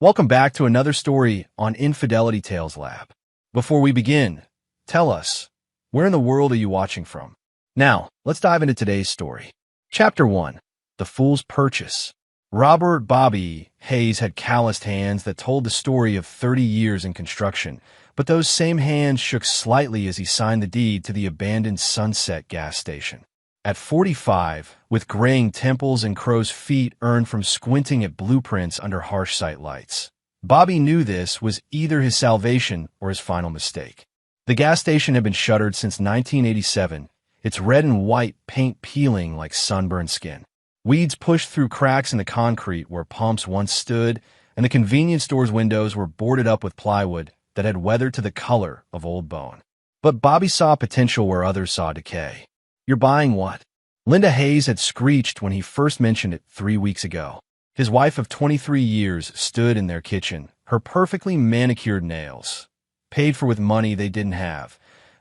Welcome back to another story on Infidelity Tales Lab. Before we begin, tell us, where in the world are you watching from? Now, let's dive into today's story. Chapter 1. The Fool's Purchase. Robert Bobby Hayes had calloused hands that told the story of 30 years in construction, but those same hands shook slightly as he signed the deed to the abandoned Sunset gas station. At 45, with graying temples and crow's feet earned from squinting at blueprints under harsh sight lights, Bobby knew this was either his salvation or his final mistake. The gas station had been shuttered since 1987, its red and white paint peeling like sunburned skin. Weeds pushed through cracks in the concrete where pumps once stood, and the convenience store's windows were boarded up with plywood that had weathered to the color of old bone. But Bobby saw potential where others saw decay. "You're buying what?" Linda Hayes had screeched when he first mentioned it 3 weeks ago. His wife of 23 years stood in their kitchen, her perfectly manicured nails, paid for with money they didn't have,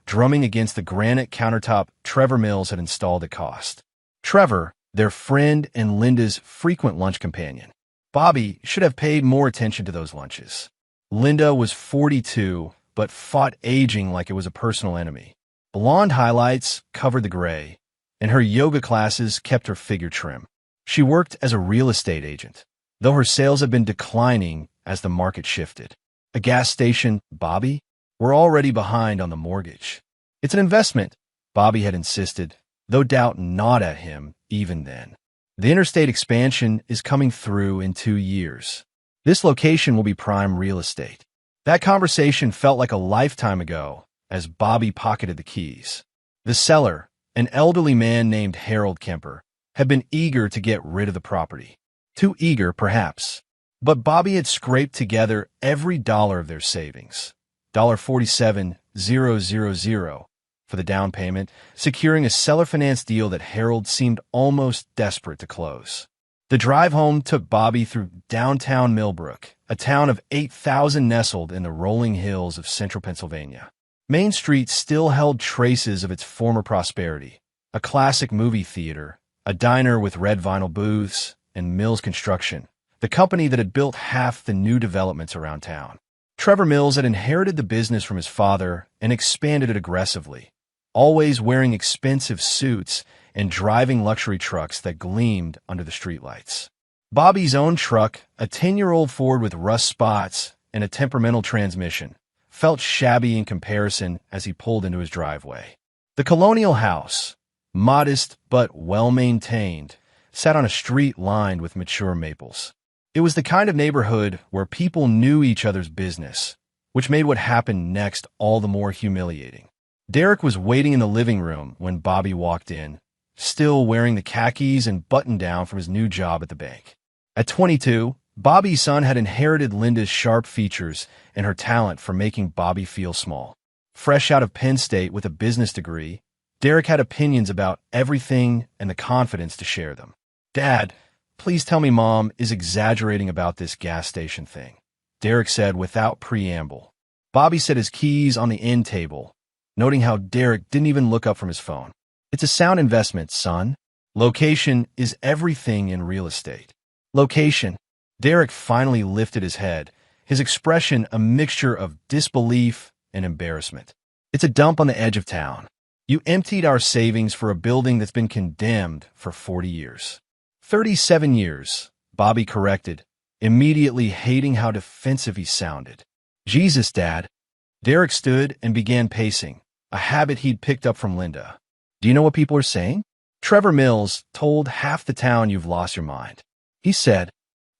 drumming against the granite countertop Trevor Mills had installed at cost. Trevor, their friend and Linda's frequent lunch companion. Bobby should have paid more attention to those lunches. Linda was 42, but fought aging like it was a personal enemy. Blonde highlights covered the gray, and her yoga classes kept her figure trim. She worked as a real estate agent, though her sales had been declining as the market shifted. A gas station, Bobby? We're already behind on the mortgage. It's an investment, Bobby had insisted, though doubt gnawed at him even then. The interstate expansion is coming through in 2 years. This location will be prime real estate. That conversation felt like a lifetime ago as Bobby pocketed the keys. The seller, an elderly man named Harold Kemper, had been eager to get rid of the property. Too eager, perhaps. But Bobby had scraped together every dollar of their savings, $47,000 for the down payment, securing a seller finance deal that Harold seemed almost desperate to close. The drive home took Bobby through downtown Millbrook, a town of 8,000 nestled in the rolling hills of central Pennsylvania. Main Street still held traces of its former prosperity, a classic movie theater, a diner with red vinyl booths, and Mills Construction, the company that had built half the new developments around town. Trevor Mills had inherited the business from his father and expanded it aggressively, always wearing expensive suits and driving luxury trucks that gleamed under the streetlights. Bobby's own truck, a 10-year-old Ford with rust spots and a temperamental transmission, felt shabby in comparison as he pulled into his driveway. The colonial house, modest but well-maintained, sat on a street lined with mature maples. It was the kind of neighborhood where people knew each other's business, which made what happened next all the more humiliating. Derek was waiting in the living room when Bobby walked in, still wearing the khakis and button-down from his new job at the bank. At 22, Bobby's son had inherited Linda's sharp features and her talent for making Bobby feel small. Fresh out of Penn State with a business degree, Derek had opinions about everything and the confidence to share them. "Dad, please tell me Mom is exaggerating about this gas station thing," Derek said without preamble. Bobby set his keys on the end table, noting how Derek didn't even look up from his phone. "It's a sound investment, son. Location is everything in real estate." Location. Derek finally lifted his head, his expression a mixture of disbelief and embarrassment. "It's a dump on the edge of town. You emptied our savings for a building that's been condemned for 40 years. 37 years, Bobby corrected, immediately hating how defensive he sounded. "Jesus, Dad." Derek stood and began pacing, a habit he'd picked up from Linda. "Do you know what people are saying? Trevor Mills told half the town you've lost your mind." He said,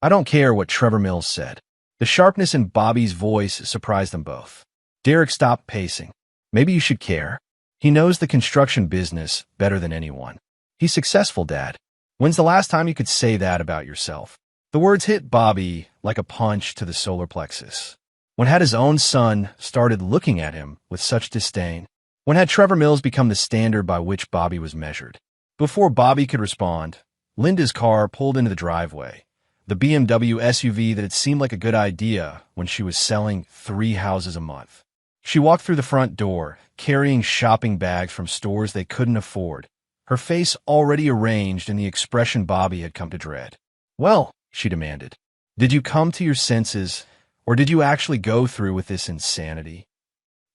"I don't care what Trevor Mills said." The sharpness in Bobby's voice surprised them both. Derek stopped pacing. "Maybe you should care. He knows the construction business better than anyone. He's successful, Dad. When's the last time you could say that about yourself?" The words hit Bobby like a punch to the solar plexus. When had his own son started looking at him with such disdain? When had Trevor Mills become the standard by which Bobby was measured? Before Bobby could respond, Linda's car pulled into the driveway, the BMW SUV that had seemed like a good idea when she was selling 3 houses a month. She walked through the front door, carrying shopping bags from stores they couldn't afford, her face already arranged in the expression Bobby had come to dread. "Well," she demanded, Did you come to your senses, or did you actually go through with this insanity?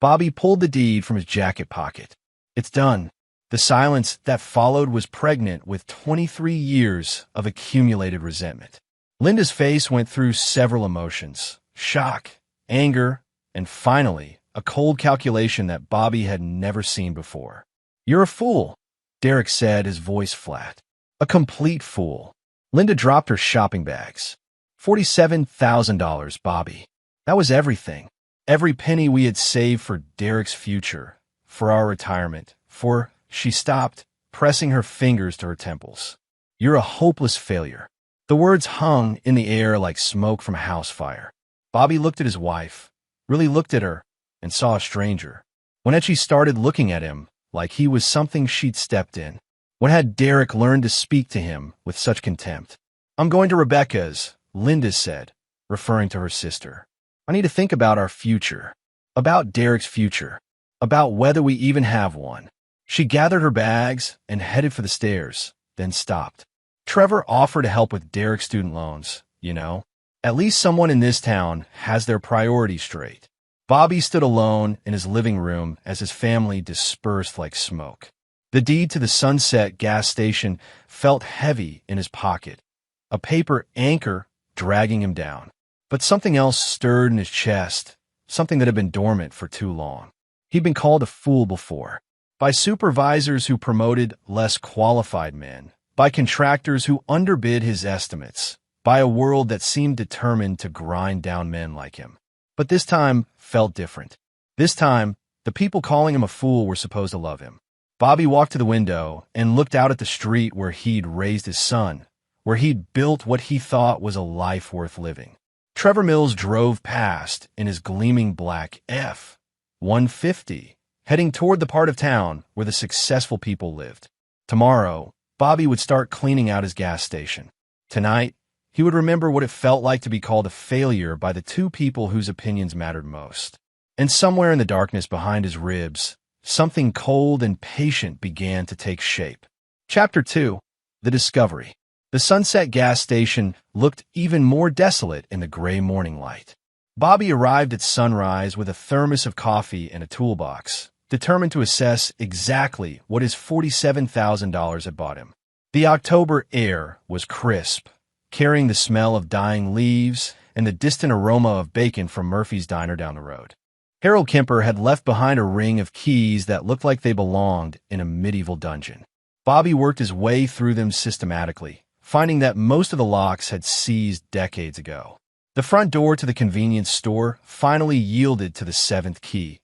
Bobby pulled the deed from his jacket pocket. It's done. The silence that followed was pregnant with 23 years of accumulated resentment. Linda's face went through several emotions: shock, anger, and finally, a cold calculation that Bobby had never seen before. "You're a fool," Derek said, his voice flat. "A complete fool." Linda dropped her shopping bags. $47,000, Bobby. That was everything. Every penny we had saved for Derek's future, for our retirement, for... She stopped, pressing her fingers to her temples. "You're a hopeless failure." The words hung in the air like smoke from a house fire. Bobby looked at his wife, really looked at her, and saw a stranger. When had she started looking at him like he was something she'd stepped in? When had Derek learned to speak to him with such contempt? "I'm going to Rebecca's," Linda said, referring to her sister. "I need to think about our future, about Derek's future, about whether we even have one." She gathered her bags and headed for the stairs, then stopped. "Trevor offered to help with Derek's student loans, you know. At least someone in this town has their priorities straight." Bobby stood alone in his living room as his family dispersed like smoke. The deed to the Sunset gas station felt heavy in his pocket, a paper anchor dragging him down. But something else stirred in his chest, something that had been dormant for too long. He'd been called a fool before. By supervisors who promoted less qualified men, by contractors who underbid his estimates, by a world that seemed determined to grind down men like him. But this time felt different. This time, the people calling him a fool were supposed to love him. Bobby walked to the window and looked out at the street where he'd raised his son, where he'd built what he thought was a life worth living. Trevor Mills drove past in his gleaming black F-150, heading toward the part of town where the successful people lived. Tomorrow, Bobby would start cleaning out his gas station. Tonight, he would remember what it felt like to be called a failure by the two people whose opinions mattered most. And somewhere in the darkness behind his ribs, something cold and patient began to take shape. Chapter 2. The Discovery. The Sunset gas station looked even more desolate in the gray morning light. Bobby arrived at sunrise with a thermos of coffee and a toolbox, determined to assess exactly what his $47,000 had bought him. The October air was crisp, carrying the smell of dying leaves and the distant aroma of bacon from Murphy's Diner down the road. Harold Kemper had left behind a ring of keys that looked like they belonged in a medieval dungeon. Bobby worked his way through them systematically, finding that most of the locks had seized decades ago. The front door to the convenience store finally yielded to the seventh key,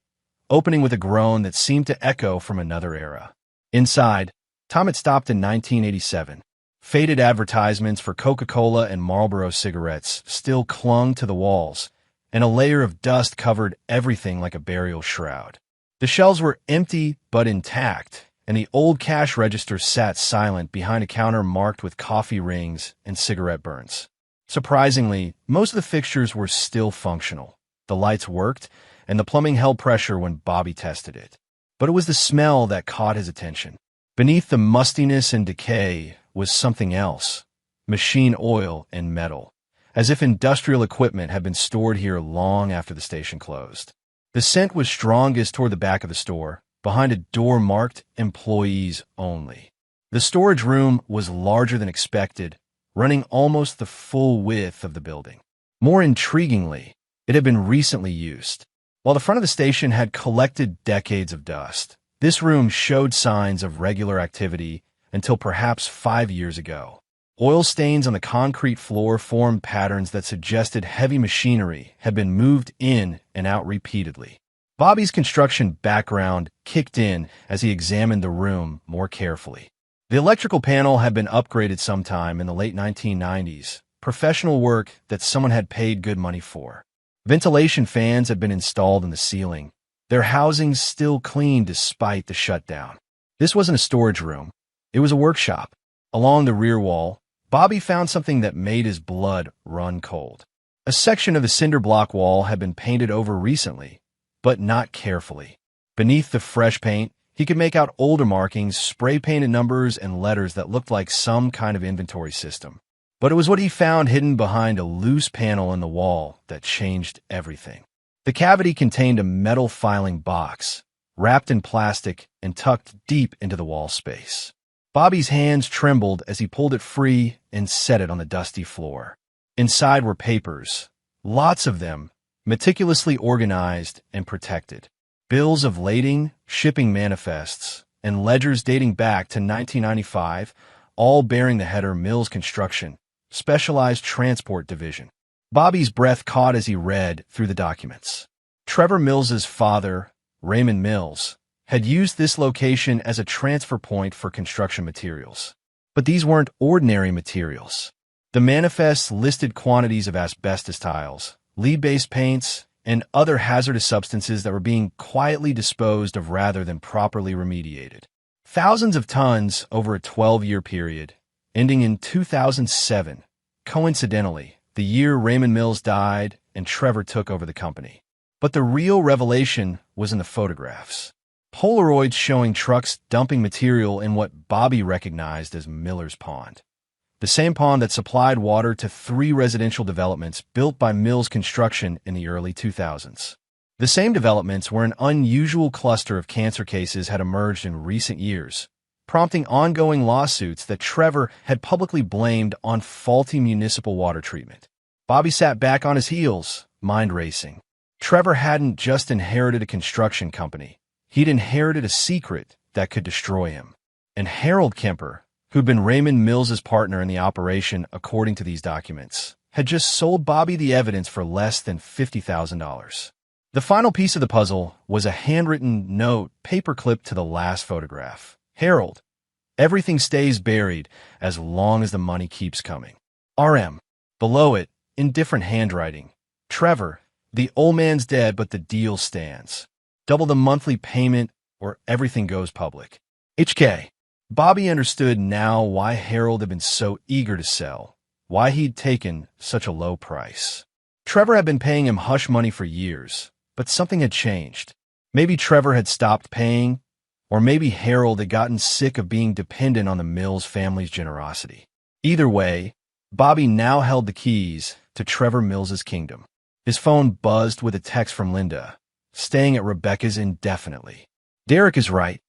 opening with a groan that seemed to echo from another era. Inside, Tom had stopped in 1987. Faded advertisements for Coca-Cola and Marlboro cigarettes still clung to the walls, and a layer of dust covered everything like a burial shroud. The shelves were empty but intact, and the old cash register sat silent behind a counter marked with coffee rings and cigarette burns. Surprisingly, most of the fixtures were still functional. The lights worked, and the plumbing held pressure when Bobby tested it. But it was the smell that caught his attention. Beneath the mustiness and decay was something else: machine oil and metal, as if industrial equipment had been stored here long after the station closed. The scent was strongest toward the back of the store, behind a door marked "Employees Only." The storage room was larger than expected, running almost the full width of the building. More intriguingly, it had been recently used. While the front of the station had collected decades of dust, this room showed signs of regular activity until perhaps 5 years ago. Oil stains on the concrete floor formed patterns that suggested heavy machinery had been moved in and out repeatedly. Bobby's construction background kicked in as he examined the room more carefully. The electrical panel had been upgraded sometime in the late 1990s, professional work that someone had paid good money for. Ventilation fans had been installed in the ceiling, their housings still clean despite the shutdown. This wasn't a storage room. It was a workshop. Along the rear wall, Bobby found something that made his blood run cold. A section of the cinder block wall had been painted over recently, but not carefully. Beneath the fresh paint, he could make out older markings, spray-painted numbers, and letters that looked like some kind of inventory system. But it was what he found hidden behind a loose panel in the wall that changed everything. The cavity contained a metal filing box, wrapped in plastic and tucked deep into the wall space. Bobby's hands trembled as he pulled it free and set it on the dusty floor. Inside were papers, lots of them, meticulously organized and protected. Bills of lading, shipping manifests, and ledgers dating back to 1995, all bearing the header Mills Construction, Specialized Transport Division. Bobby's breath caught as he read through the documents. Trevor Mills's father, Raymond Mills, had used this location as a transfer point for construction materials. But these weren't ordinary materials. The manifests listed quantities of asbestos tiles, lead-based paints, and other hazardous substances that were being quietly disposed of rather than properly remediated. Thousands of tons over a 12-year period, ending in 2007, coincidentally, the year Raymond Mills died and Trevor took over the company. But the real revelation was in the photographs. Polaroids showing trucks dumping material in what Bobby recognized as Miller's Pond, the same pond that supplied water to 3 residential developments built by Mills Construction in the early 2000s. The same developments where an unusual cluster of cancer cases had emerged in recent years, prompting ongoing lawsuits that Trevor had publicly blamed on faulty municipal water treatment. Bobby sat back on his heels, mind racing. Trevor hadn't just inherited a construction company. He'd inherited a secret that could destroy him. And Harold Kemper, who'd been Raymond Mills's partner in the operation according to these documents, had just sold Bobby the evidence for less than $50,000. The final piece of the puzzle was a handwritten note paperclipped to the last photograph. Harold, everything stays buried as long as the money keeps coming. RM. Below it, in different handwriting. Trevor, the old man's dead, but the deal stands. Double the monthly payment or everything goes public. HK. Bobby understood now why Harold had been so eager to sell, why he'd taken such a low price. Trevor had been paying him hush money for years, but something had changed. Maybe Trevor had stopped paying, or maybe Harold had gotten sick of being dependent on the Mills family's generosity. Either way, Bobby now held the keys to Trevor Mills's kingdom. His phone buzzed with a text from Linda, staying at Rebecca's indefinitely. Derek is right.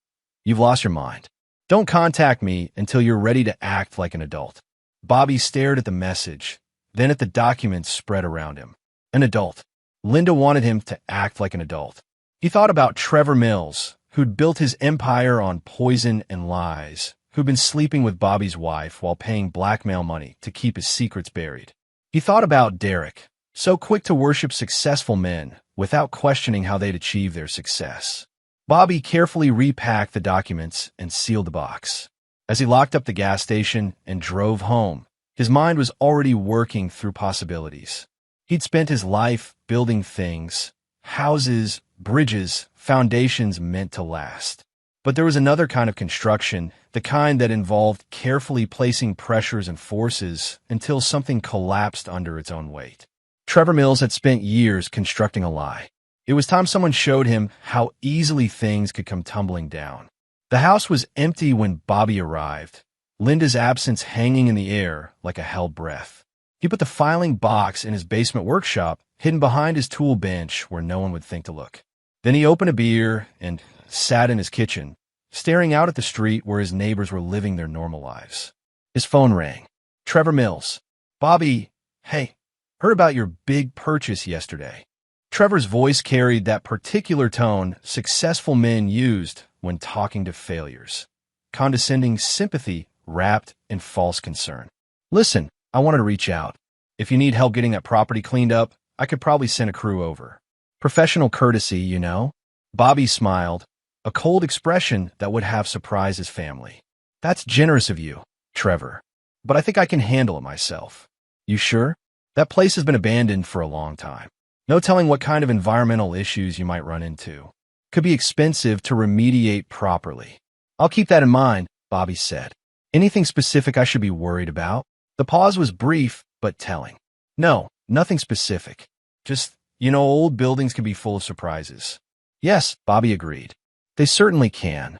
You've lost your mind. Don't contact me until you're ready to act like an adult. Bobby stared at the message, then at the documents spread around him. An adult. Linda wanted him to act like an adult. He thought about Trevor Mills, who'd built his empire on poison and lies, who'd been sleeping with Bobby's wife while paying blackmail money to keep his secrets buried. He thought about Derek, so quick to worship successful men without questioning how they'd achieve their success. Bobby carefully repacked the documents and sealed the box. As he locked up the gas station and drove home, his mind was already working through possibilities. He'd spent his life building things, houses, bridges, foundations meant to last. But there was another kind of construction, the kind that involved carefully placing pressures and forces until something collapsed under its own weight. Trevor Mills had spent years constructing a lie. It was time someone showed him how easily things could come tumbling down. The house was empty when Bobby arrived, Linda's absence hanging in the air like a held breath. He put the filing box in his basement workshop, hidden behind his tool bench where no one would think to look. Then he opened a beer and sat in his kitchen, staring out at the street where his neighbors were living their normal lives. His phone rang. Trevor Mills. Bobby, hey, heard about your big purchase yesterday. Trevor's voice carried that particular tone successful men used when talking to failures. Condescending sympathy wrapped in false concern. Listen, I wanted to reach out. If you need help getting that property cleaned up, I could probably send a crew over. Professional courtesy, you know? Bobby smiled, a cold expression that would have surprised his family. That's generous of you, Trevor, but I think I can handle it myself. You sure? That place has been abandoned for a long time. No telling what kind of environmental issues you might run into. Could be expensive to remediate properly. I'll keep that in mind, Bobby said. Anything specific I should be worried about? The pause was brief, but telling. No, nothing specific. Just, old buildings can be full of surprises. Yes, Bobby agreed. They certainly can.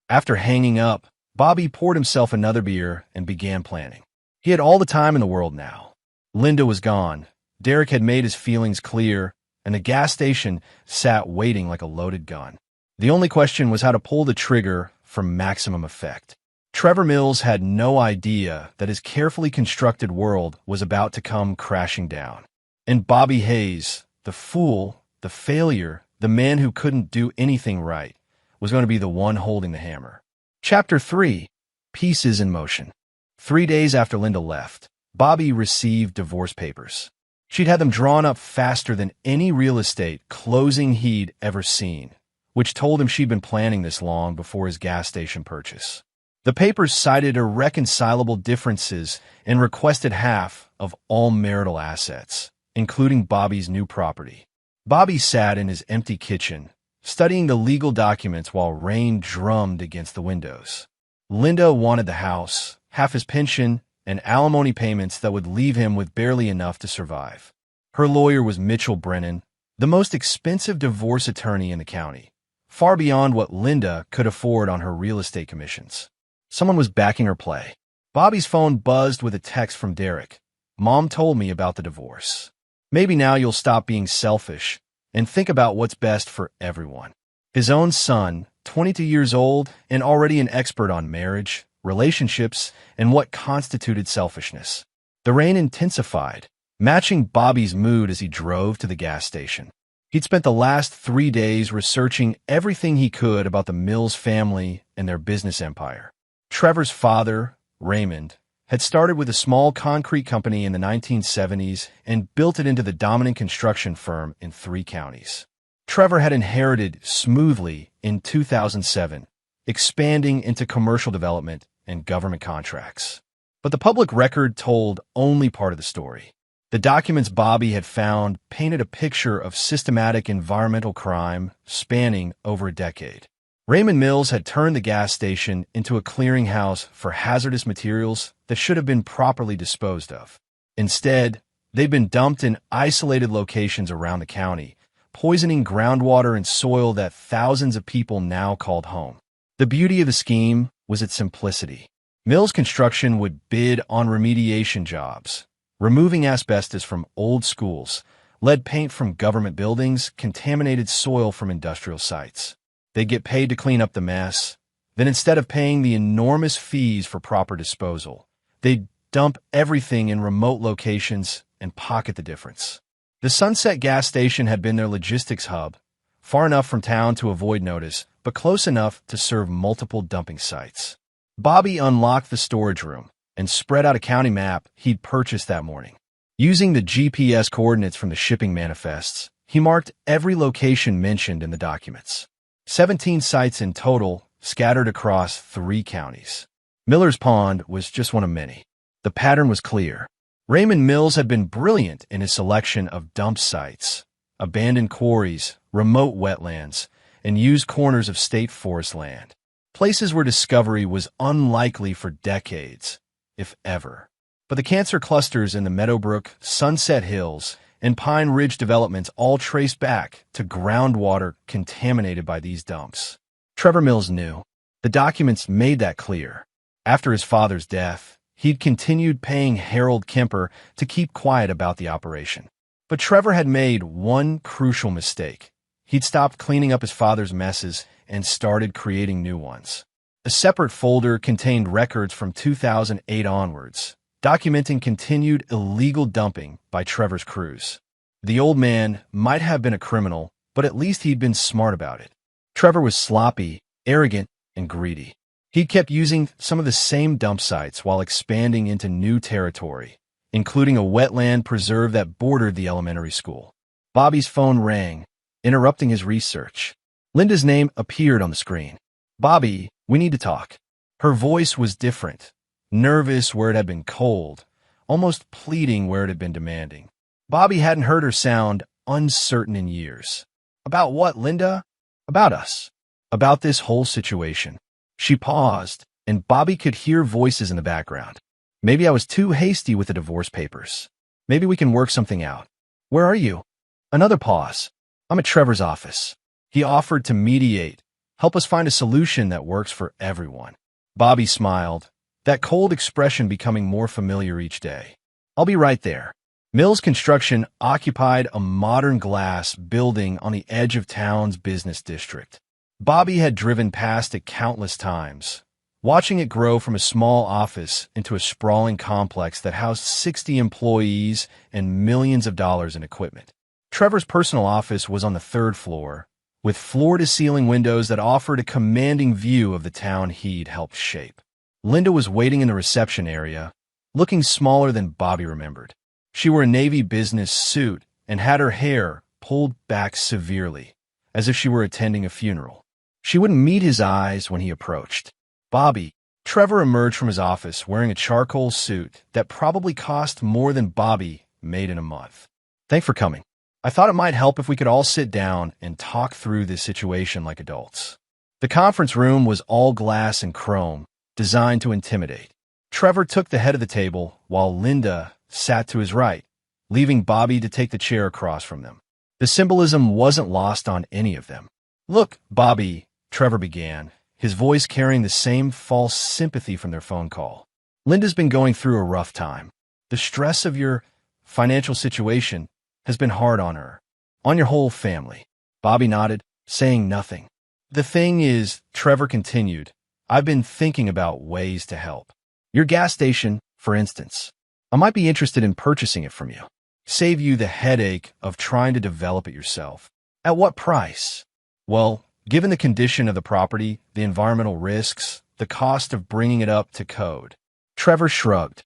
After hanging up, Bobby poured himself another beer and began planning. He had all the time in the world now. Linda was gone. Derek had made his feelings clear, and the gas station sat waiting like a loaded gun. The only question was how to pull the trigger for maximum effect. Trevor Mills had no idea that his carefully constructed world was about to come crashing down. And Bobby Hayes, the fool, the failure, the man who couldn't do anything right, was going to be the one holding the hammer. Chapter 3. Pieces in Motion. 3 days after Linda left, Bobby received divorce papers. She'd had them drawn up faster than any real estate closing he'd ever seen, which told him she'd been planning this long before his gas station purchase. The papers cited irreconcilable differences and requested half of all marital assets, including Bobby's new property. Bobby sat in his empty kitchen, studying the legal documents while rain drummed against the windows. Linda wanted the house, half his pension, and alimony payments that would leave him with barely enough to survive. Her lawyer was Mitchell Brennan, the most expensive divorce attorney in the county, far beyond what Linda could afford on her real estate commissions. Someone was backing her play. Bobby's phone buzzed with a text from Derek. "Mom told me about the divorce. Maybe now you'll stop being selfish and think about what's best for everyone." His own son, 22 years old and already an expert on marriage, relationships, and what constituted selfishness. The rain intensified, matching Bobby's mood as he drove to the gas station. He'd spent the last 3 days researching everything he could about the Mills family and their business empire. Trevor's father, Raymond, had started with a small concrete company in the 1970s and built it into the dominant construction firm in 3 counties. Trevor had inherited smoothly in 2007, expanding into commercial development and government contracts. But the public record told only part of the story. The documents Bobby had found painted a picture of systematic environmental crime spanning over a decade. Raymond Mills had turned the gas station into a clearinghouse for hazardous materials that should have been properly disposed of. Instead, they'd been dumped in isolated locations around the county, poisoning groundwater and soil that thousands of people now called home. The beauty of the scheme was its simplicity. Mills Construction would bid on remediation jobs, removing asbestos from old schools, lead paint from government buildings, contaminated soil from industrial sites. They'd get paid to clean up the mess. Then instead of paying the enormous fees for proper disposal, they'd dump everything in remote locations and pocket the difference. The Sunset gas station had been their logistics hub, far enough from town to avoid notice, but close enough to serve multiple dumping sites. Bobby unlocked the storage room and spread out a county map he'd purchased that morning. Using the GPS coordinates from the shipping manifests, he marked every location mentioned in the documents. 17 sites in total, scattered across 3 counties. Miller's Pond was just one of many. The pattern was clear. Raymond Mills had been brilliant in his selection of dump sites, abandoned quarries, remote wetlands, and used corners of state forest land. Places where discovery was unlikely for decades, if ever. But the cancer clusters in the Meadowbrook, Sunset Hills, and Pine Ridge developments all traced back to groundwater contaminated by these dumps. Trevor Mills knew. The documents made that clear. After his father's death, he'd continued paying Harold Kemper to keep quiet about the operation. But Trevor had made one crucial mistake. He'd stopped cleaning up his father's messes and started creating new ones. A separate folder contained records from 2008 onwards, documenting continued illegal dumping by Trevor's crews. The old man might have been a criminal, but at least he'd been smart about it. Trevor was sloppy, arrogant, and greedy. He'd kept using some of the same dump sites while expanding into new territory, including a wetland preserve that bordered the elementary school. Bobby's phone rang, interrupting his research. Linda's name appeared on the screen. "Bobby, we need to talk." Her voice was different, nervous where it had been cold, almost pleading where it had been demanding. Bobby hadn't heard her sound uncertain in years. "About what, Linda?" "About us. About this whole situation." She paused, and Bobby could hear voices in the background. "Maybe I was too hasty with the divorce papers. Maybe we can work something out." "Where are you?" Another pause. "I'm at Trevor's office. He offered to mediate, help us find a solution that works for everyone." Bobby smiled, that cold expression becoming more familiar each day. "I'll be right there." Mills Construction occupied a modern glass building on the edge of town's business district. Bobby had driven past it countless times, watching it grow from a small office into a sprawling complex that housed 60 employees and millions of dollars in equipment. Trevor's personal office was on the third floor, with floor-to-ceiling windows that offered a commanding view of the town he'd helped shape. Linda was waiting in the reception area, looking smaller than Bobby remembered. She wore a navy business suit and had her hair pulled back severely, as if she were attending a funeral. She wouldn't meet his eyes when he approached. "Bobby." Trevor emerged from his office wearing a charcoal suit that probably cost more than Bobby made in a month. "Thanks for coming. I thought it might help if we could all sit down and talk through this situation like adults." The conference room was all glass and chrome, designed to intimidate. Trevor took the head of the table while Linda sat to his right, leaving Bobby to take the chair across from them. The symbolism wasn't lost on any of them. "Look, Bobby," Trevor began, his voice carrying the same false sympathy from their phone call. "Linda's been going through a rough time. The stress of your financial situation has been hard on her, on your whole family." Bobby nodded, saying nothing. "The thing is," Trevor continued, "I've been thinking about ways to help. Your gas station, for instance. I might be interested in purchasing it from you. Save you the headache of trying to develop it yourself." "At what price?" "Well, given the condition of the property, the environmental risks, the cost of bringing it up to code." Trevor shrugged.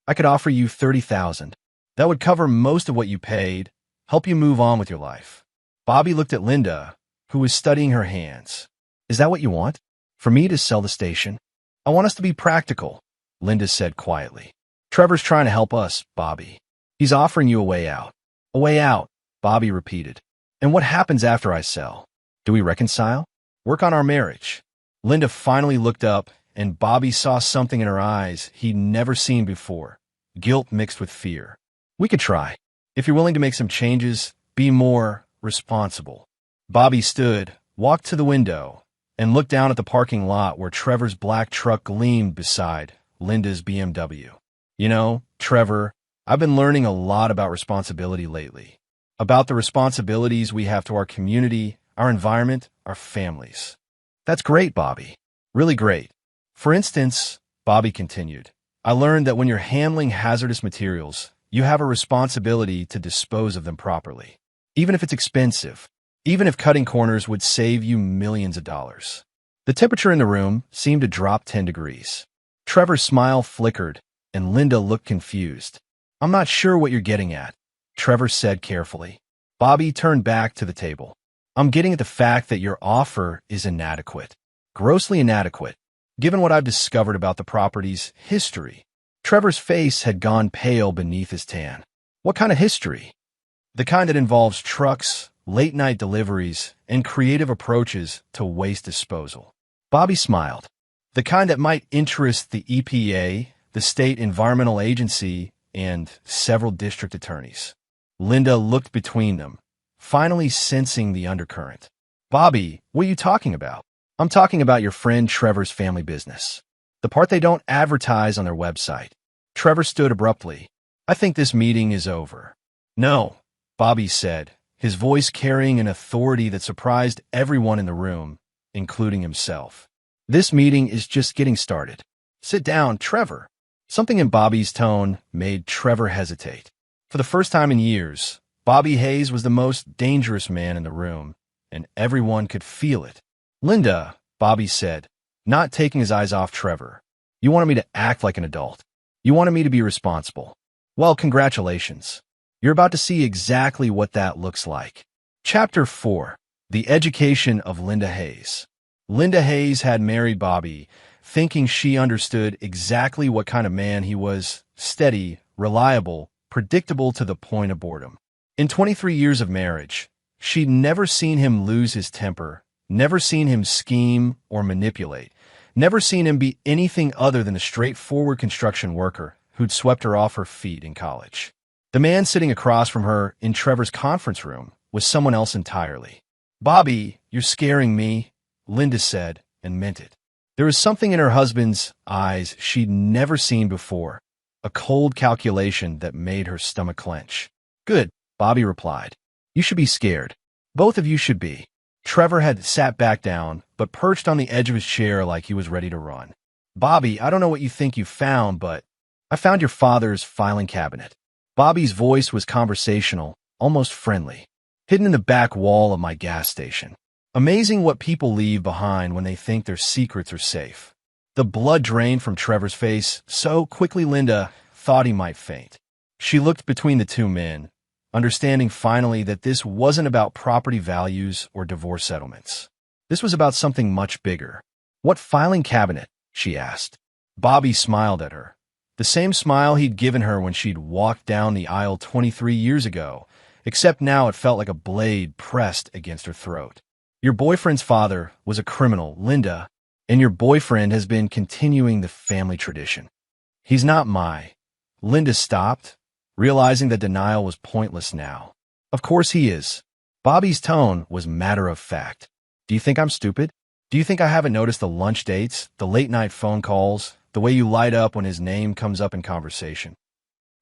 "I could offer you $30,000. That would cover most of what you paid, help you move on with your life." Bobby looked at Linda, who was studying her hands. "Is that what you want? For me to sell the station?" "I want us to be practical," Linda said quietly. "Trevor's trying to help us, Bobby. He's offering you a way out." "A way out," Bobby repeated. "And what happens after I sell? Do we reconcile? Work on our marriage?" Linda finally looked up, and Bobby saw something in her eyes he'd never seen before, guilt mixed with fear. "We could try. If you're willing to make some changes, be more responsible." Bobby stood, walked to the window, and looked down at the parking lot where Trevor's black truck gleamed beside Linda's BMW. "You know, Trevor, I've been learning a lot about responsibility lately. About the responsibilities we have to our community, our environment, our families." "That's great, Bobby. Really great. For instance," Bobby continued, "I learned that when you're handling hazardous materials, you have a responsibility to dispose of them properly. Even if it's expensive. Even if cutting corners would save you millions of dollars." The temperature in the room seemed to drop 10 degrees. Trevor's smile flickered, and Linda looked confused. "I'm not sure what you're getting at," Trevor said carefully. Bobby turned back to the table. "I'm getting at the fact that your offer is inadequate. Grossly inadequate, given what I've discovered about the property's history." Trevor's face had gone pale beneath his tan. "What kind of history?" "The kind that involves trucks, late-night deliveries, and creative approaches to waste disposal." Bobby smiled. "The kind that might interest the EPA, the State Environmental Agency, and several district attorneys." Linda looked between them, finally sensing the undercurrent. "Bobby, what are you talking about?" "I'm talking about your friend Trevor's family business. The part they don't advertise on their website." Trevor stood abruptly. "I think this meeting is over." "No," Bobby said, his voice carrying an authority that surprised everyone in the room, including himself. "This meeting is just getting started. Sit down, Trevor." Something in Bobby's tone made Trevor hesitate. For the first time in years, Bobby Hayes was the most dangerous man in the room, and everyone could feel it. "Linda," Bobby said, not taking his eyes off Trevor, "you wanted me to act like an adult. You wanted me to be responsible. Well, congratulations. You're about to see exactly what that looks like." Chapter 4. The Education of Linda Hayes. Linda Hayes had married Bobby, thinking she understood exactly what kind of man he was: steady, reliable, predictable to the point of boredom. In 23 years of marriage, she'd never seen him lose his temper, never seen him scheme or manipulate, never seen him be anything other than a straightforward construction worker who'd swept her off her feet in college. The man sitting across from her in Trevor's conference room was someone else entirely. "Bobby, you're scaring me," Linda said, and meant it. There was something in her husband's eyes she'd never seen before, a cold calculation that made her stomach clench. Good, Bobby replied. You should be scared. Both of you should be. Trevor had sat back down, but perched on the edge of his chair like he was ready to run. Bobby, I don't know what you think you found, but I found your father's filing cabinet. Bobby's voice was conversational, almost friendly, hidden in the back wall of my gas station. Amazing what people leave behind when they think their secrets are safe. The blood drained from Trevor's face so quickly Linda thought he might faint. She looked between the two men, understanding finally that this wasn't about property values or divorce settlements. This was about something much bigger. What filing cabinet? She asked. Bobby smiled at her. The same smile he'd given her when she'd walked down the aisle 23 years ago, except now it felt like a blade pressed against her throat. Your boyfriend's father was a criminal, Linda, and your boyfriend has been continuing the family tradition. He's not my. Linda stopped, realizing that denial was pointless now. Of course he is. Bobby's tone was matter of fact. Do you think I'm stupid? Do you think I haven't noticed the lunch dates, the late-night phone calls, the way you light up when his name comes up in conversation?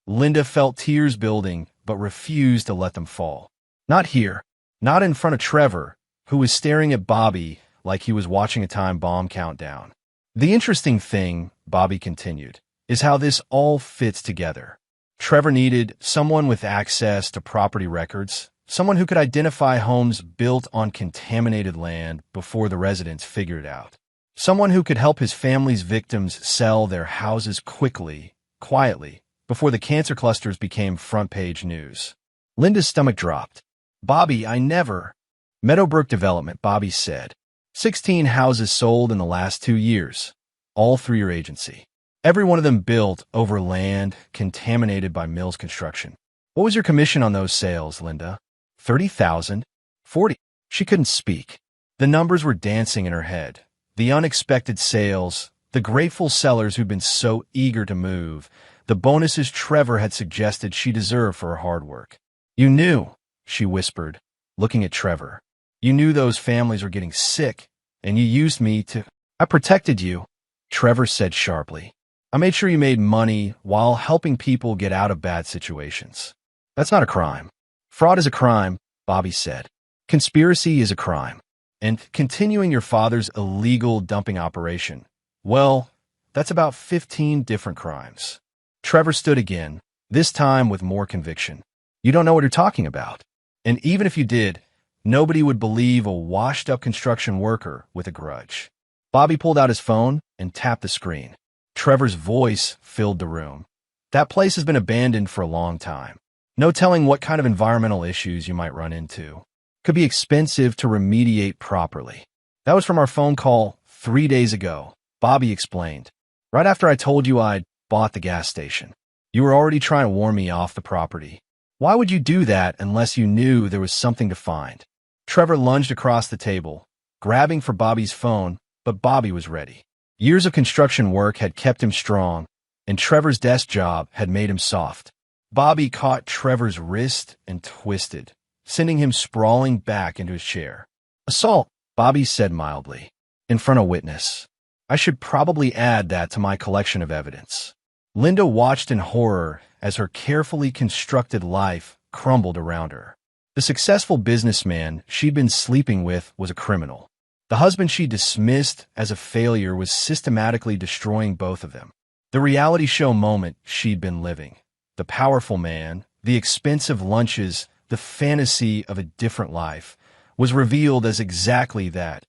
Linda felt tears building, but refused to let them fall. Not here. Not in front of Trevor, who was staring at Bobby like he was watching a time bomb countdown. The interesting thing, Bobby continued, is how this all fits together. Trevor needed someone with access to property records, someone who could identify homes built on contaminated land before the residents figured it out. Someone who could help his family's victims sell their houses quickly, quietly, before the cancer clusters became front-page news. Linda's stomach dropped. Bobby, I never... Meadowbrook Development, Bobby said. 16 houses sold in the last 2 years, all through your agency. Every one of them built over land contaminated by Mills construction. What was your commission on those sales, Linda? 30,000? 40? She couldn't speak. The numbers were dancing in her head. The unexpected sales, the grateful sellers who'd been so eager to move, the bonuses Trevor had suggested she deserved for her hard work. You knew, she whispered, looking at Trevor. You knew those families were getting sick, and you used me to... I protected you, Trevor said sharply. I made sure you made money while helping people get out of bad situations. That's not a crime. Fraud is a crime, Bobby said. Conspiracy is a crime. And continuing your father's illegal dumping operation, well, that's about 15 different crimes. Trevor stood again, this time with more conviction. You don't know what you're talking about. And even if you did, nobody would believe a washed-up construction worker with a grudge. Bobby pulled out his phone and tapped the screen. Trevor's voice filled the room. That place has been abandoned for a long time. No telling what kind of environmental issues you might run into. Could be expensive to remediate properly. That was from our phone call 3 days ago, Bobby explained. Right after I told you I'd bought the gas station. You were already trying to warn me off the property. Why would you do that unless you knew there was something to find? Trevor lunged across the table, grabbing for Bobby's phone, but Bobby was ready. Years of construction work had kept him strong, and Trevor's desk job had made him soft. Bobby caught Trevor's wrist and twisted, sending him sprawling back into his chair. Assault, Bobby said mildly, in front of witness. I should probably add that to my collection of evidence. Linda watched in horror as her carefully constructed life crumbled around her. The successful businessman she'd been sleeping with was a criminal. The husband she dismissed as a failure was systematically destroying both of them. The reality show moment she'd been living. The powerful man, the expensive lunches, the fantasy of a different life, was revealed as exactly that,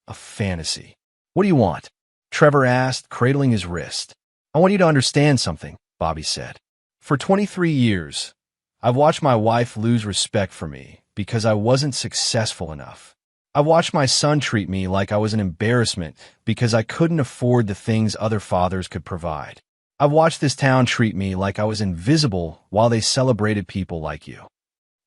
a fantasy. What do you want? Trevor asked, cradling his wrist. I want you to understand something, Bobby said. For 23 years, I've watched my wife lose respect for me because I wasn't successful enough. I've watched my son treat me like I was an embarrassment because I couldn't afford the things other fathers could provide. I've watched this town treat me like I was invisible while they celebrated people like you.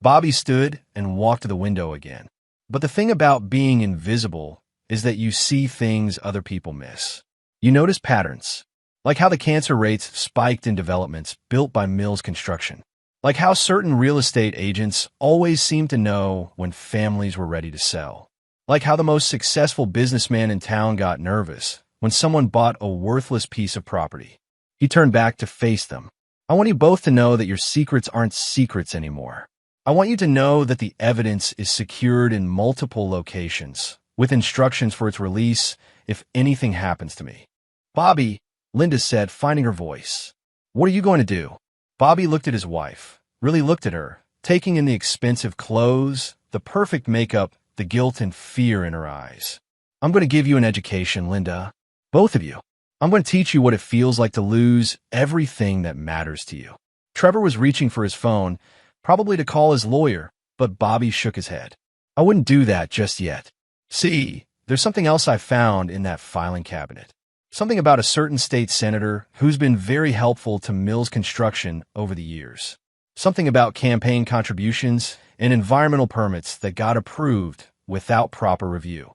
Bobby stood and walked to the window again. But the thing about being invisible is that you see things other people miss. You notice patterns, like how the cancer rates spiked in developments built by Mills construction, like how certain real estate agents always seem to know when families were ready to sell, like how the most successful businessman in town got nervous when someone bought a worthless piece of property. He turned back to face them. I want you both to know that your secrets aren't secrets anymore. I want you to know that the evidence is secured in multiple locations, with instructions for its release if anything happens to me. Bobby, Linda said, finding her voice. What are you going to do? Bobby looked at his wife, really looked at her, taking in the expensive clothes, the perfect makeup, the guilt and fear in her eyes. I'm going to give you an education, Linda. Both of you. I'm going to teach you what it feels like to lose everything that matters to you. Trevor was reaching for his phone, probably to call his lawyer, but Bobby shook his head. I wouldn't do that just yet. See, there's something else I found in that filing cabinet. Something about a certain state senator who's been very helpful to Mills Construction over the years. Something about campaign contributions and environmental permits that got approved without proper review.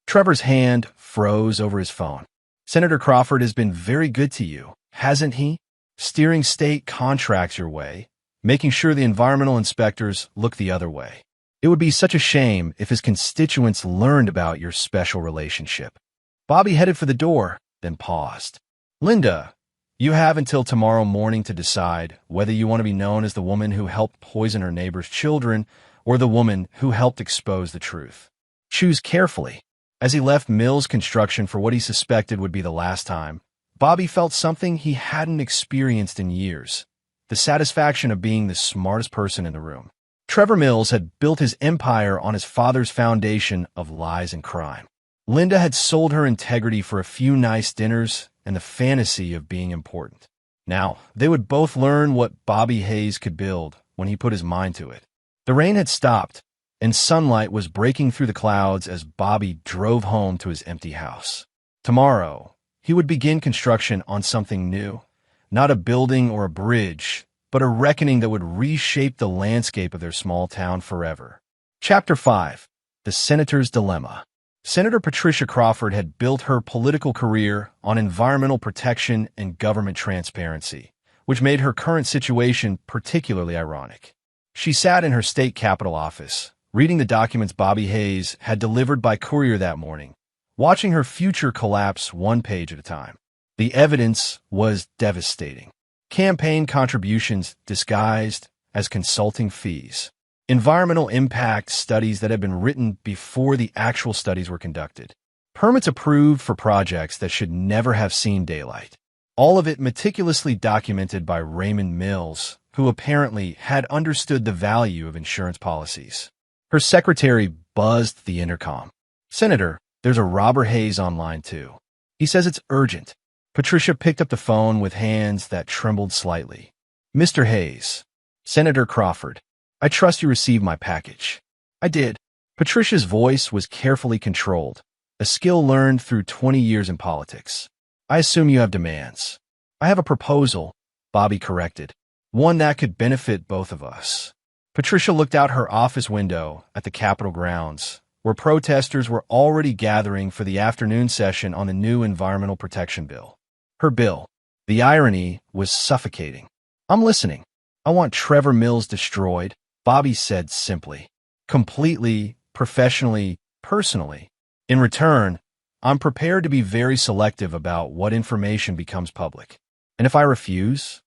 Trevor's hand froze over his phone. Senator Crawford has been very good to you, hasn't he? Steering state contracts your way, making sure the environmental inspectors look the other way. It would be such a shame if his constituents learned about your special relationship. Bobby headed for the door, then paused. Linda, you have until tomorrow morning to decide whether you want to be known as the woman who helped poison her neighbor's children or the woman who helped expose the truth. Choose carefully. As he left Mills Construction for what he suspected would be the last time, Bobby felt something he hadn't experienced in years, the satisfaction of being the smartest person in the room. Trevor Mills had built his empire on his father's foundation of lies and crime. Linda had sold her integrity for a few nice dinners and the fantasy of being important. Now, they would both learn what Bobby Hayes could build when he put his mind to it. The rain had stopped, and sunlight was breaking through the clouds as Bobby drove home to his empty house. Tomorrow, he would begin construction on something new, not a building or a bridge, but a reckoning that would reshape the landscape of their small town forever. Chapter 5. The Senator's Dilemma. Senator Patricia Crawford had built her political career on environmental protection and government transparency, which made her current situation particularly ironic. She sat in her state capitol office, reading the documents Bobby Hayes had delivered by courier that morning, watching her future collapse one page at a time. The evidence was devastating. Campaign contributions disguised as consulting fees. Environmental impact studies that had been written before the actual studies were conducted. Permits approved for projects that should never have seen daylight. All of it meticulously documented by Raymond Mills, who apparently had understood the value of insurance policies. Her secretary buzzed the intercom. Senator, there's a Robert Hayes online too. He says it's urgent. Patricia picked up the phone with hands that trembled slightly. Mr. Hayes. Senator Crawford. I trust you received my package. I did. Patricia's voice was carefully controlled, a skill learned through 20 years in politics. I assume you have demands. I have a proposal, Bobby corrected. One that could benefit both of us. Patricia looked out her office window at the Capitol grounds, where protesters were already gathering for the afternoon session on the new Environmental Protection Bill. Her bill. The irony was suffocating. I'm listening. I want Trevor Mills destroyed, Bobby said simply. Completely, professionally, personally. In return, I'm prepared to be very selective about what information becomes public. And if I refuse,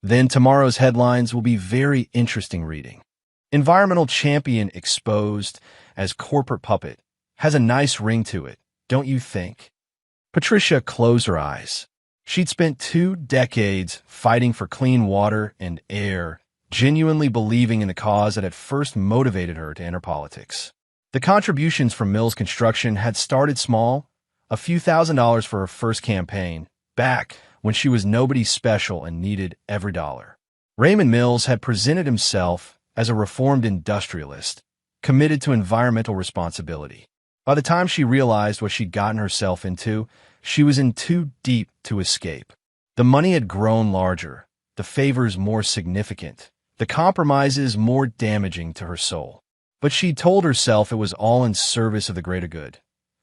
then tomorrow's headlines will be very interesting reading. Environmental champion exposed as corporate puppet has a nice ring to it, don't you think? Patricia closed her eyes. She'd spent 2 decades fighting for clean water and air, genuinely believing in the cause that had first motivated her to enter politics. The contributions from Mills Construction had started small, a few $1,000s for her first campaign, back when she was nobody special and needed every dollar. Raymond Mills had presented himself as a reformed industrialist, committed to environmental responsibility. By the time she realized what she'd gotten herself into, she was in too deep to escape. The money had grown larger, the favors more significant, the compromises more damaging to her soul. But she told herself it was all in service of the greater good,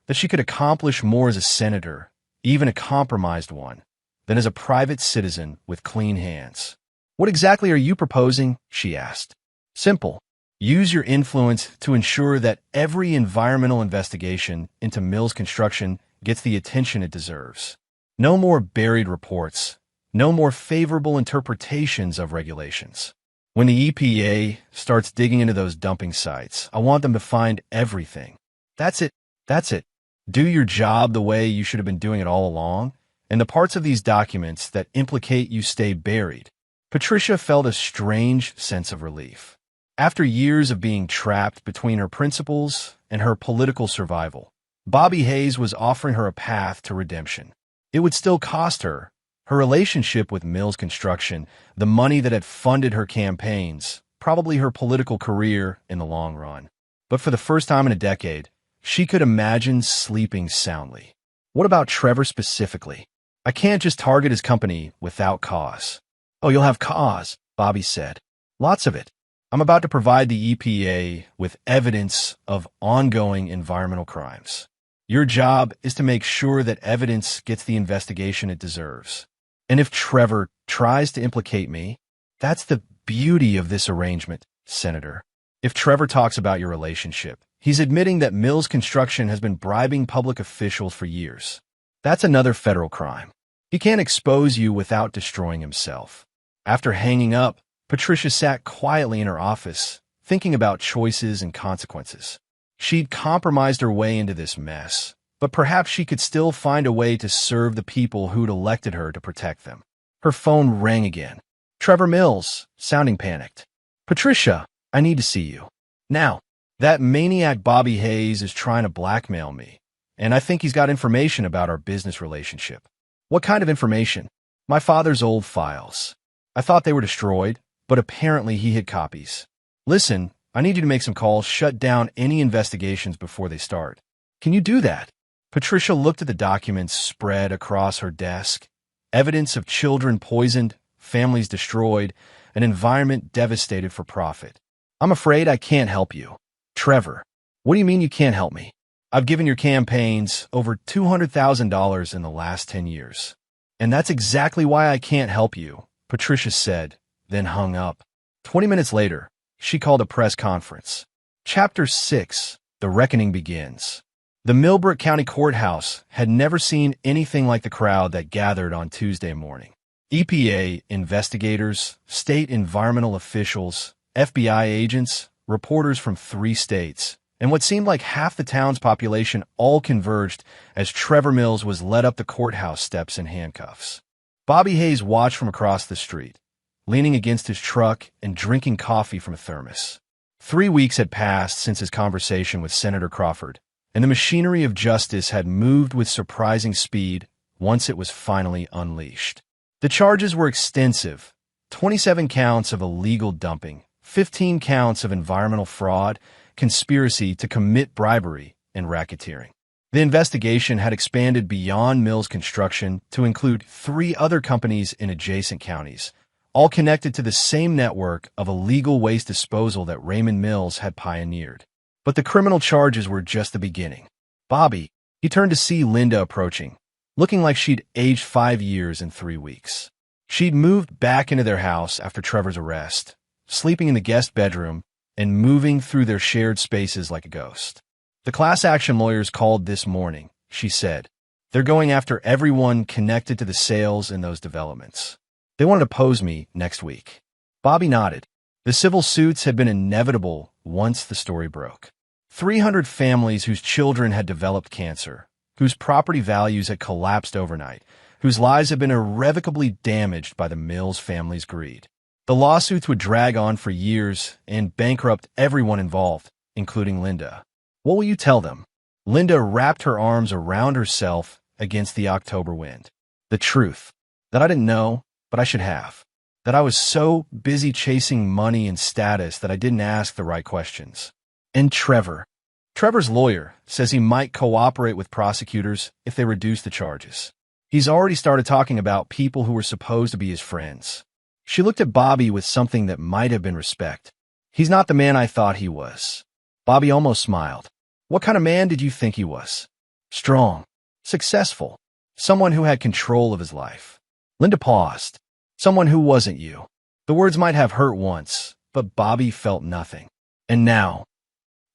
that she could accomplish more as a senator, even a compromised one, than as a private citizen with clean hands. What exactly are you proposing? She asked. Simple. Use your influence to ensure that every environmental investigation into Mills Construction gets the attention it deserves. No more buried reports. No more favorable interpretations of regulations. When the EPA starts digging into those dumping sites, I want them to find everything. That's it. That's it. Do your job the way you should have been doing it all along, and the parts of these documents that implicate you stay buried. Patricia felt a strange sense of relief. After years of being trapped between her principles and her political survival, Bobby Hayes was offering her a path to redemption. It would still cost her relationship with Mills Construction, the money that had funded her campaigns, probably her political career in the long run. But for the first time in a decade, she could imagine sleeping soundly. What about Trevor specifically? I can't just target his company without cause. Oh, you'll have cause, Bobby said. Lots of it. I'm about to provide the EPA with evidence of ongoing environmental crimes. Your job is to make sure that evidence gets the investigation it deserves. And if Trevor tries to implicate me, that's the beauty of this arrangement, Senator. If Trevor talks about your relationship, he's admitting that Mills Construction has been bribing public officials for years. That's another federal crime. He can't expose you without destroying himself. After hanging up, Patricia sat quietly in her office, thinking about choices and consequences. She'd compromised her way into this mess, but perhaps she could still find a way to serve the people who'd elected her to protect them. Her phone rang again. Trevor Mills, sounding panicked. Patricia, I need to see you. Now, that maniac Bobby Hayes is trying to blackmail me, and I think he's got information about our business relationship. What kind of information? My father's old files. I thought they were destroyed, but apparently he hid copies. Listen, I need you to make some calls, shut down any investigations before they start. Can you do that? Patricia looked at the documents spread across her desk. Evidence of children poisoned, families destroyed, an environment devastated for profit. I'm afraid I can't help you. Trevor, what do you mean you can't help me? I've given your campaigns over $200,000 in the last 10 years. And that's exactly why I can't help you, Patricia said, then hung up. 20 minutes later, she called a press conference. Chapter 6, The Reckoning Begins. The Millbrook County Courthouse had never seen anything like the crowd that gathered on Tuesday morning. EPA investigators, state environmental officials, FBI agents, reporters from 3 states, and what seemed like half the town's population all converged as Trevor Mills was led up the courthouse steps in handcuffs. Bobby Hayes watched from across the street, leaning against his truck and drinking coffee from a thermos. 3 weeks had passed since his conversation with Senator Crawford, and the machinery of justice had moved with surprising speed once it was finally unleashed. The charges were extensive: 27 counts of illegal dumping, 15 counts of environmental fraud, conspiracy to commit bribery, and racketeering. The investigation had expanded beyond Mills Construction to include 3 other companies in adjacent counties, all connected to the same network of illegal waste disposal that Raymond Mills had pioneered. But the criminal charges were just the beginning. Bobby, he turned to see Linda approaching, looking like she'd aged 5 years in 3 weeks. She'd moved back into their house after Trevor's arrest, sleeping in the guest bedroom and moving through their shared spaces like a ghost. The class action lawyers called this morning, she said. They're going after everyone connected to the sales in those developments. They want to depose me next week. Bobby nodded. The civil suits had been inevitable once the story broke. 300 families whose children had developed cancer, whose property values had collapsed overnight, whose lives had been irrevocably damaged by the Mills family's greed. The lawsuits would drag on for years and bankrupt everyone involved, including Linda. What will you tell them? Linda wrapped her arms around herself against the October wind. The truth. That I didn't know, but I should have. That I was so busy chasing money and status that I didn't ask the right questions. And Trevor. Trevor's lawyer says he might cooperate with prosecutors if they reduce the charges. He's already started talking about people who were supposed to be his friends. She looked at Bobby with something that might have been respect. He's not the man I thought he was. Bobby almost smiled. What kind of man did you think he was? Strong. Successful. Someone who had control of his life. Linda paused. Someone who wasn't you. The words might have hurt once, but Bobby felt nothing. And now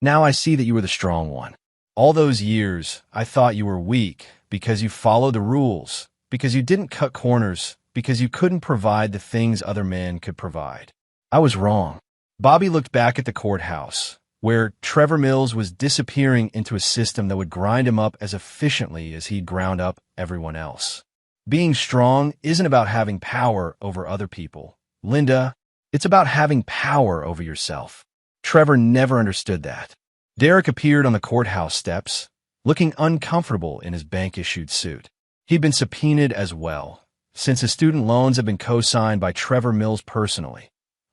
I see that you were the strong one. All those years, I thought you were weak because you followed the rules, because you didn't cut corners, because you couldn't provide the things other men could provide. I was wrong. Bobby looked back at the courthouse, where Trevor Mills was disappearing into a system that would grind him up as efficiently as he'd ground up everyone else. Being strong isn't about having power over other people, Linda. It's about having power over yourself. Trevor never understood that. Derek appeared on the courthouse steps, looking uncomfortable in his bank-issued suit. He'd been subpoenaed as well, since his student loans had been co-signed by Trevor Mills personally.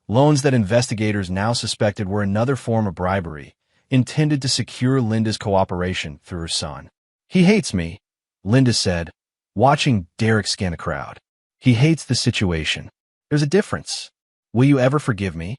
Loans that investigators now suspected were another form of bribery, intended to secure Linda's cooperation through her son. "He hates me," Linda said, watching Derek scan the crowd. "He hates the situation. There's a difference. Will you ever forgive me?"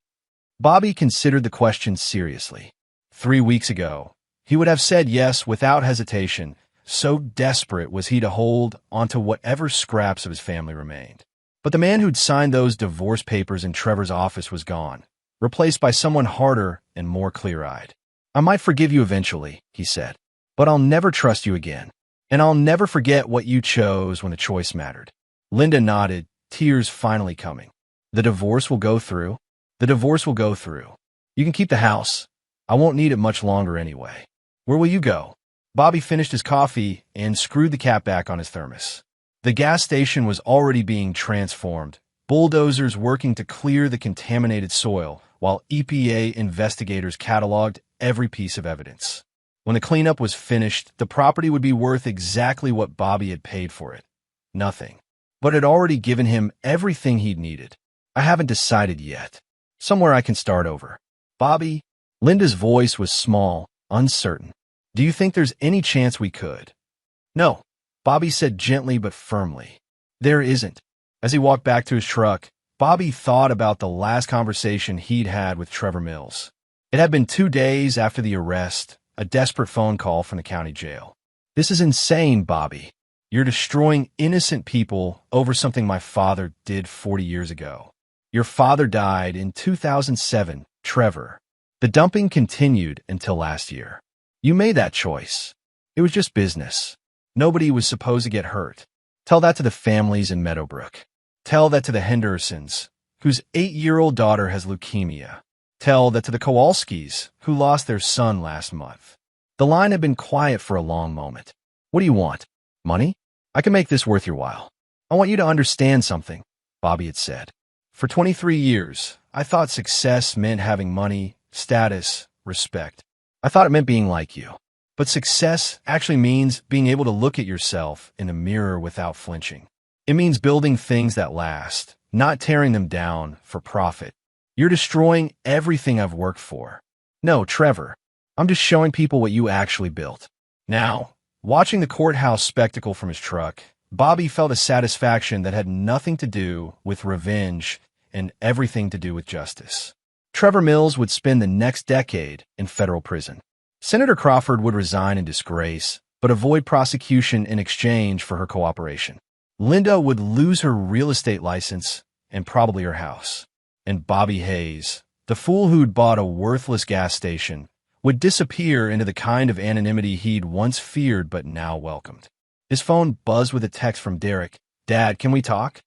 Bobby considered the question seriously. 3 weeks ago, he would have said yes without hesitation, so desperate was he to hold onto whatever scraps of his family remained. But the man who'd signed those divorce papers in Trevor's office was gone, replaced by someone harder and more clear-eyed. "I might forgive you eventually," he said, "but I'll never trust you again. And I'll never forget what you chose when the choice mattered." Linda nodded, tears finally coming. "The divorce will go through. The divorce will go through. You can keep the house. I won't need it much longer anyway. Where will you go?" Bobby finished his coffee and screwed the cap back on his thermos. The gas station was already being transformed, bulldozers working to clear the contaminated soil, while EPA investigators cataloged every piece of evidence. When the cleanup was finished, the property would be worth exactly what Bobby had paid for it. Nothing. But it had already given him everything he'd needed. "I haven't decided yet. Somewhere I can start over." "Bobby," Linda's voice was small, uncertain. "Do you think there's any chance we could?" "No," Bobby said gently but firmly. "There isn't." As he walked back to his truck, Bobby thought about the last conversation he'd had with Trevor Mills. It had been 2 days after the arrest, a desperate phone call from the county jail. "This is insane, Bobby. You're destroying innocent people over something my father did 40 years ago. Your father died in 2007, Trevor. The dumping continued until last year. You made that choice. It was just business. Nobody was supposed to get hurt. Tell that to the families in Meadowbrook. Tell that to the Hendersons, whose 8-year-old daughter has leukemia. Tell that to the Kowalskis, who lost their son last month." The line had been quiet for a long moment. "What do you want? Money? I can make this worth your while." "I want you to understand something," Bobby had said. "For 23 years, I thought success meant having money, status, respect. I thought it meant being like you. But success actually means being able to look at yourself in the mirror without flinching. It means building things that last, not tearing them down for profit. You're destroying everything I've worked for." "No, Trevor, I'm just showing people what you actually built." Now, watching the courthouse spectacle from his truck, Bobby felt a satisfaction that had nothing to do with revenge and everything to do with justice. Trevor Mills would spend the next decade in federal prison. Senator Crawford would resign in disgrace, but avoid prosecution in exchange for her cooperation. Linda would lose her real estate license and probably her house. And Bobby Hayes, the fool who'd bought a worthless gas station, would disappear into the kind of anonymity he'd once feared but now welcomed. His phone buzzed with a text from Derek. "Dad, can we talk?"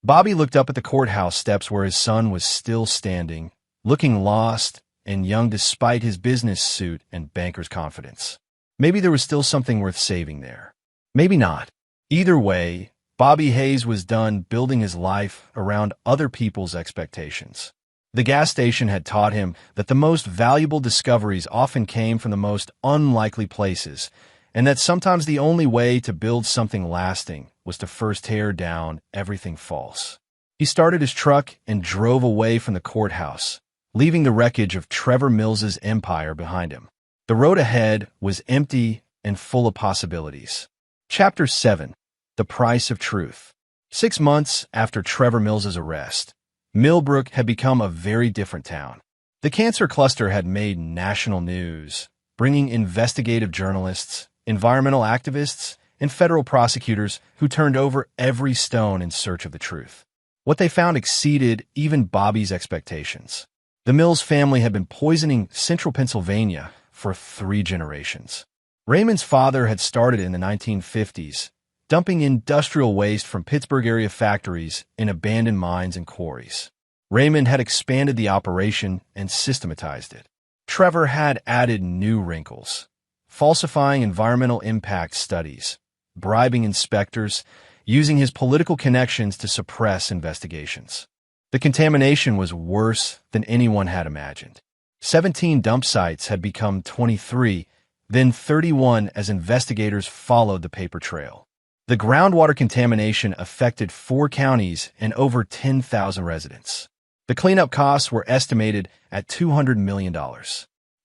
Bobby looked up at the courthouse steps where his son was still standing, looking lost and young despite his business suit and banker's confidence. Maybe there was still something worth saving there. Maybe not. Either way, Bobby Hayes was done building his life around other people's expectations. The gas station had taught him that the most valuable discoveries often came from the most unlikely places, and that sometimes the only way to build something lasting was to first tear down everything false. He started his truck and drove away from the courthouse, leaving the wreckage of Trevor Mills's empire behind him. The road ahead was empty and full of possibilities. Chapter 7. The Price of Truth. 6 months after Trevor Mills's arrest, Millbrook had become a very different town. The cancer cluster had made national news, bringing investigative journalists, environmental activists, and federal prosecutors who turned over every stone in search of the truth. What they found exceeded even Bobby's expectations. The Mills family had been poisoning central Pennsylvania for 3 generations. Raymond's father had started in the 1950s, dumping industrial waste from Pittsburgh area factories in abandoned mines and quarries. Raymond had expanded the operation and systematized it. Trevor had added new wrinkles, falsifying environmental impact studies, bribing inspectors, using his political connections to suppress investigations. The contamination was worse than anyone had imagined. 17 dump sites had become 23, then 31 as investigators followed the paper trail. The groundwater contamination affected 4 counties and over 10,000 residents. The cleanup costs were estimated at $200 million.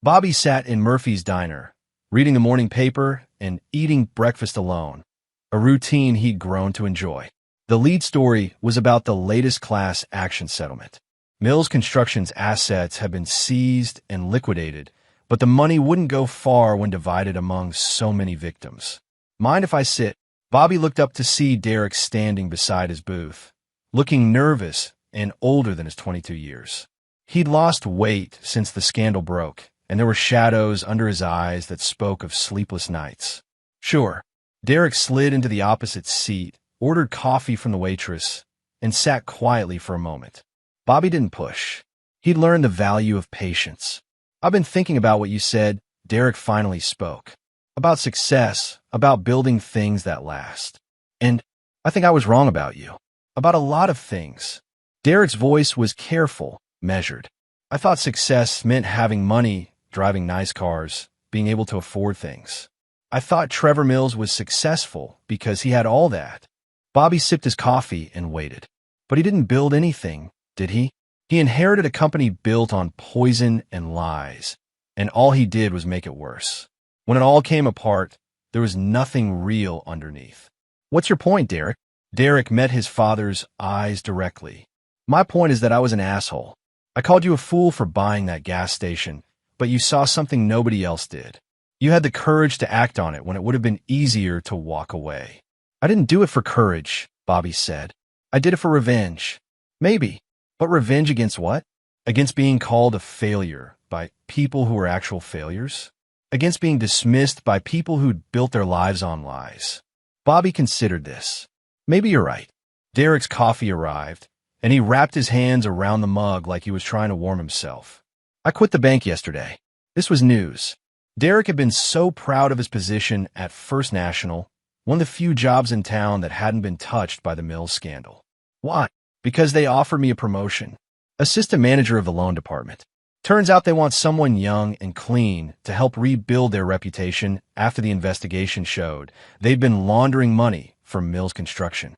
Bobby sat in Murphy's diner, reading the morning paper and eating breakfast alone, a routine he'd grown to enjoy. The lead story was about the latest class action settlement. Mills Construction's assets had been seized and liquidated, but the money wouldn't go far when divided among so many victims. Mind if I sit? Bobby looked up to see Derek standing beside his booth, looking nervous and older than his 22 years. He'd lost weight since the scandal broke, and there were shadows under his eyes that spoke of sleepless nights. Sure. Derek slid into the opposite seat, ordered coffee from the waitress, and sat quietly for a moment. Bobby didn't push. He'd learned the value of patience. I've been thinking about what you said. Derek finally spoke. About success, about building things that last. And I think I was wrong about you. About a lot of things. Derek's voice was careful, measured. I thought success meant having money, driving nice cars, being able to afford things. I thought Trevor Mills was successful because he had all that. Bobby sipped his coffee and waited. But he didn't build anything, did he? He inherited a company built on poison and lies, and all he did was make it worse. When it all came apart, there was nothing real underneath. What's your point, Derek? Derek met his father's eyes directly. My point is that I was an asshole. I called you a fool for buying that gas station, but you saw something nobody else did. You had the courage to act on it when it would have been easier to walk away. I didn't do it for courage, Bobby said. I did it for revenge. Maybe. But revenge against what? Against being called a failure by people who were actual failures? Against being dismissed by people who'd built their lives on lies. Bobby considered this. Maybe you're right. Derek's coffee arrived, and he wrapped his hands around the mug like he was trying to warm himself. I quit the bank yesterday. This was news. Derek had been so proud of his position at First National, one of the few jobs in town that hadn't been touched by the Mills scandal. Why? Because they offered me a promotion. Assistant manager of the loan department. Turns out they want someone young and clean to help rebuild their reputation after the investigation showed they'd been laundering money from Mills Construction.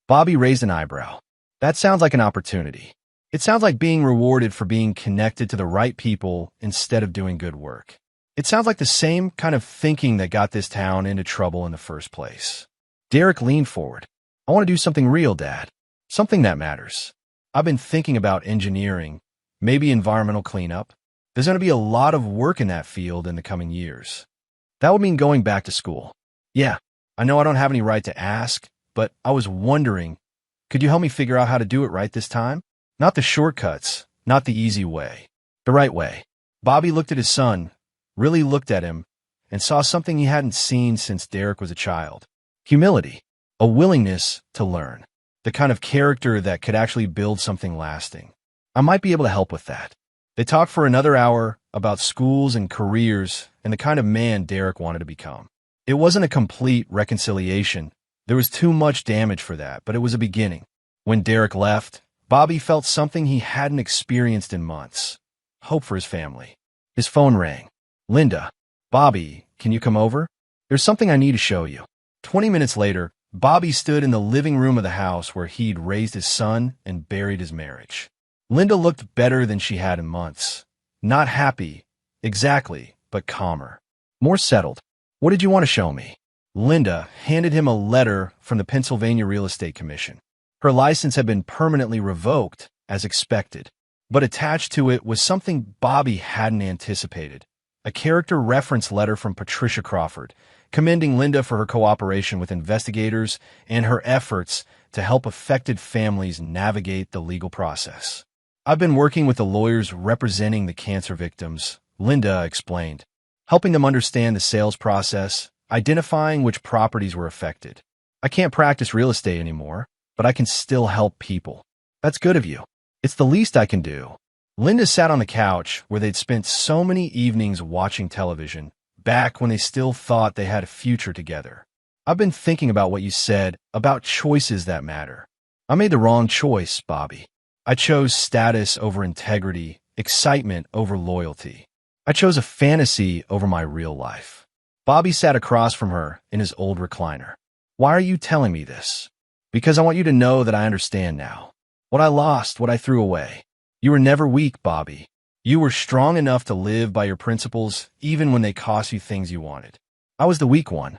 Bobby raised an eyebrow. That sounds like an opportunity. It sounds like being rewarded for being connected to the right people instead of doing good work. It sounds like the same kind of thinking that got this town into trouble in the first place. Derek leaned forward. I want to do something real, Dad. Something that matters. I've been thinking about engineering, maybe environmental cleanup. There's going to be a lot of work in that field in the coming years. That would mean going back to school. Yeah, I know I don't have any right to ask, but I was wondering, could you help me figure out how to do it right this time? Not the shortcuts, not the easy way. The right way. Bobby looked at his son, really looked at him, and saw something he hadn't seen since Derek was a child. Humility. A willingness to learn. The kind of character that could actually build something lasting. I might be able to help with that. They talked for another hour about schools and careers and the kind of man Derek wanted to become. It wasn't a complete reconciliation. There was too much damage for that, but it was a beginning. When Derek left, Bobby felt something he hadn't experienced in months. Hope for his family. His phone rang. Linda. Bobby, can you come over? There's something I need to show you. 20 minutes later, Bobby stood in the living room of the house where he'd raised his son and buried his marriage. Linda looked better than she had in months. Not happy, exactly, but calmer. More settled. What did you want to show me? Linda handed him a letter from the Pennsylvania Real Estate Commission. Her license had been permanently revoked, as expected. But attached to it was something Bobby hadn't anticipated. A character reference letter from Patricia Crawford, commending Linda for her cooperation with investigators and her efforts to help affected families navigate the legal process. I've been working with the lawyers representing the cancer victims, Linda explained. helping them understand the sales process, identifying which properties were affected. I can't practice real estate anymore, but I can still help people. That's good of you. It's the least I can do. Linda sat on the couch where they'd spent so many evenings watching television, back when they still thought they had a future together. I've been thinking about what you said about choices that matter. I made the wrong choice, Bobby. I chose status over integrity, excitement over loyalty. I chose a fantasy over my real life. Bobby sat across from her in his old recliner. Why are you telling me this? Because I want you to know that I understand now. What I lost, what I threw away. You were never weak, Bobby. You were strong enough to live by your principles even when they cost you things you wanted. I was the weak one.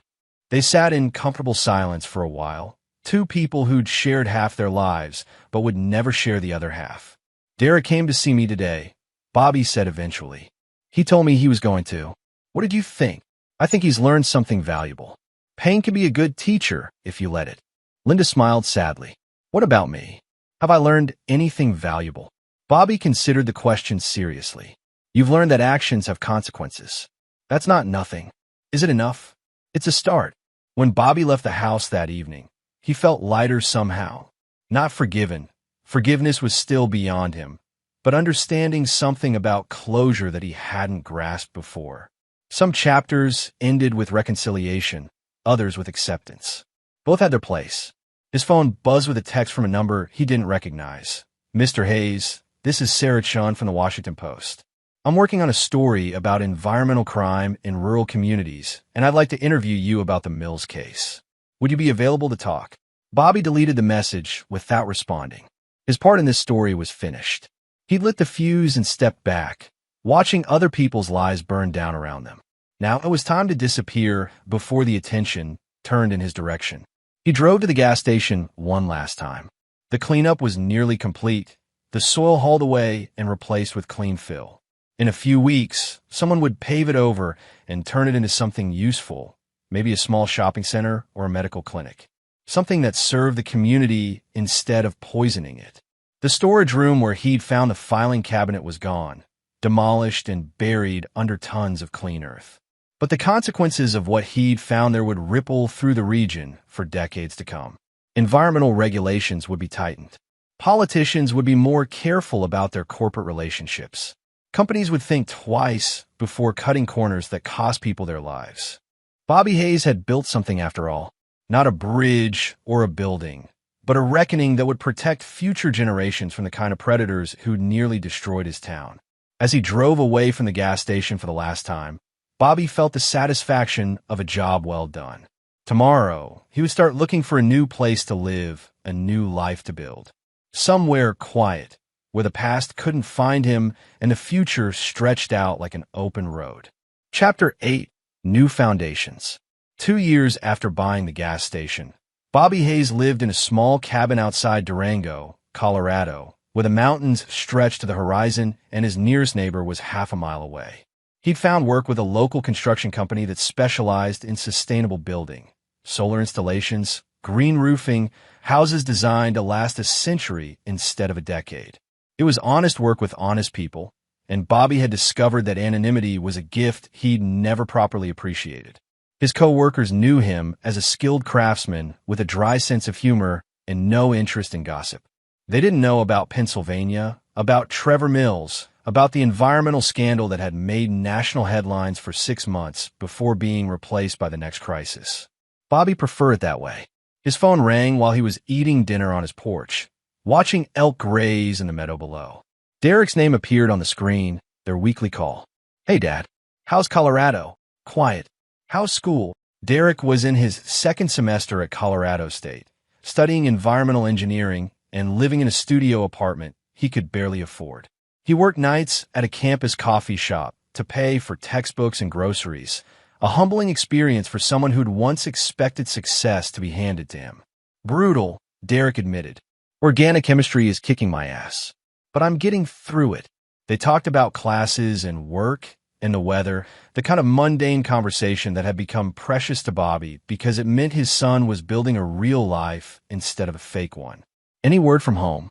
They sat in comfortable silence for a while, two people who'd shared half their lives but would never share the other half. Derek came to see me today, Bobby said eventually. He told me he was going to. What did you think? I think he's learned something valuable. Pain can be a good teacher if you let it. Linda smiled sadly. What about me? Have I learned anything valuable? Bobby considered the question seriously. You've learned that actions have consequences. That's not nothing. Is it enough? It's a start. When Bobby left the house that evening, he felt lighter somehow. Not forgiven. Forgiveness was still beyond him, but understanding something about closure that he hadn't grasped before. Some chapters ended with reconciliation, others with acceptance. Both had their place. His phone buzzed with a text from a number he didn't recognize. Mr. Hayes, this is Sarah Chun from the Washington Post. I'm working on a story about environmental crime in rural communities, and I'd like to interview you about the Mills case. Would you be available to talk? Bobby deleted the message without responding. His part in this story was finished. He lit the fuse and stepped back, watching other people's lives burn down around them. Now it was time to disappear before the attention turned in his direction. He drove to the gas station one last time. The cleanup was nearly complete, the soil hauled away and replaced with clean fill. In a few weeks, someone would pave it over and turn it into something useful, maybe a small shopping center or a medical clinic. Something that served the community instead of poisoning it. The storage room where he'd found the filing cabinet was gone, demolished and buried under tons of clean earth. But the consequences of what he'd found there would ripple through the region for decades to come. Environmental regulations would be tightened. Politicians would be more careful about their corporate relationships. Companies would think twice before cutting corners that cost people their lives. Bobby Hayes had built something after all, not a bridge or a building, but a reckoning that would protect future generations from the kind of predators who nearly destroyed his town. As he drove away from the gas station for the last time, Bobby felt the satisfaction of a job well done. Tomorrow, he would start looking for a new place to live, a new life to build. Somewhere quiet, where the past couldn't find him and the future stretched out like an open road. Chapter 8. New Foundations. 2 years after buying the gas station, Bobby Hayes lived in a small cabin outside Durango, Colorado, where the mountains stretched to the horizon and his nearest neighbor was half a mile away. He'd found work with a local construction company that specialized in sustainable building, solar installations, green roofing, houses designed to last a century instead of a decade. It was honest work with honest people, and Bobby had discovered that anonymity was a gift he'd never properly appreciated. His co-workers knew him as a skilled craftsman with a dry sense of humor and no interest in gossip. They didn't know about Pennsylvania, about Trevor Mills, about the environmental scandal that had made national headlines for 6 months before being replaced by the next crisis. Bobby preferred it that way. His phone rang while he was eating dinner on his porch, watching elk graze in the meadow below. Derek's name appeared on the screen, their weekly call. Hey, Dad. How's Colorado? Quiet. How's school? Derek was in his second semester at Colorado State, studying environmental engineering and living in a studio apartment he could barely afford. He worked nights at a campus coffee shop to pay for textbooks and groceries, a humbling experience for someone who'd once expected success to be handed to him. Brutal, Derek admitted. Organic chemistry is kicking my ass, but I'm getting through it. They talked about classes and work and the weather, the kind of mundane conversation that had become precious to Bobby because it meant his son was building a real life instead of a fake one. Any word from home?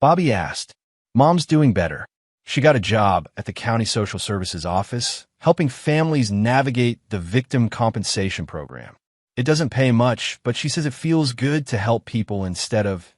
Bobby asked. Mom's doing better. She got a job at the county social services office, helping families navigate the victim compensation program. It doesn't pay much, but she says it feels good to help people instead of,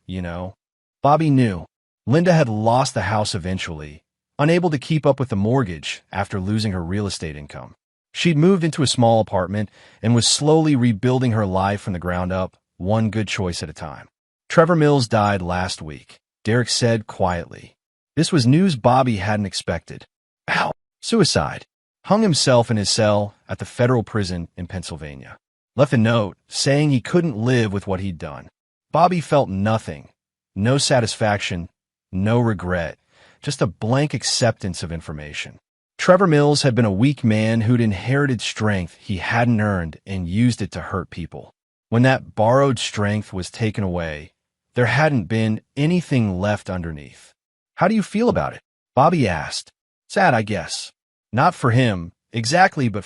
Bobby knew. Linda had lost the house eventually, unable to keep up with the mortgage after losing her real estate income. She'd moved into a small apartment and was slowly rebuilding her life from the ground up, one good choice at a time. Trevor Mills died last week, Derek said quietly. This was news Bobby hadn't expected. Ow! Suicide. Hung himself in his cell at the federal prison in Pennsylvania. Left a note saying he couldn't live with what he'd done. Bobby felt nothing. No satisfaction, no regret, just a blank acceptance of information. Trevor Mills had been a weak man who'd inherited strength he hadn't earned and used it to hurt people. When that borrowed strength was taken away, there hadn't been anything left underneath. How do you feel about it? Bobby asked. Sad, I guess. Not for him, exactly, but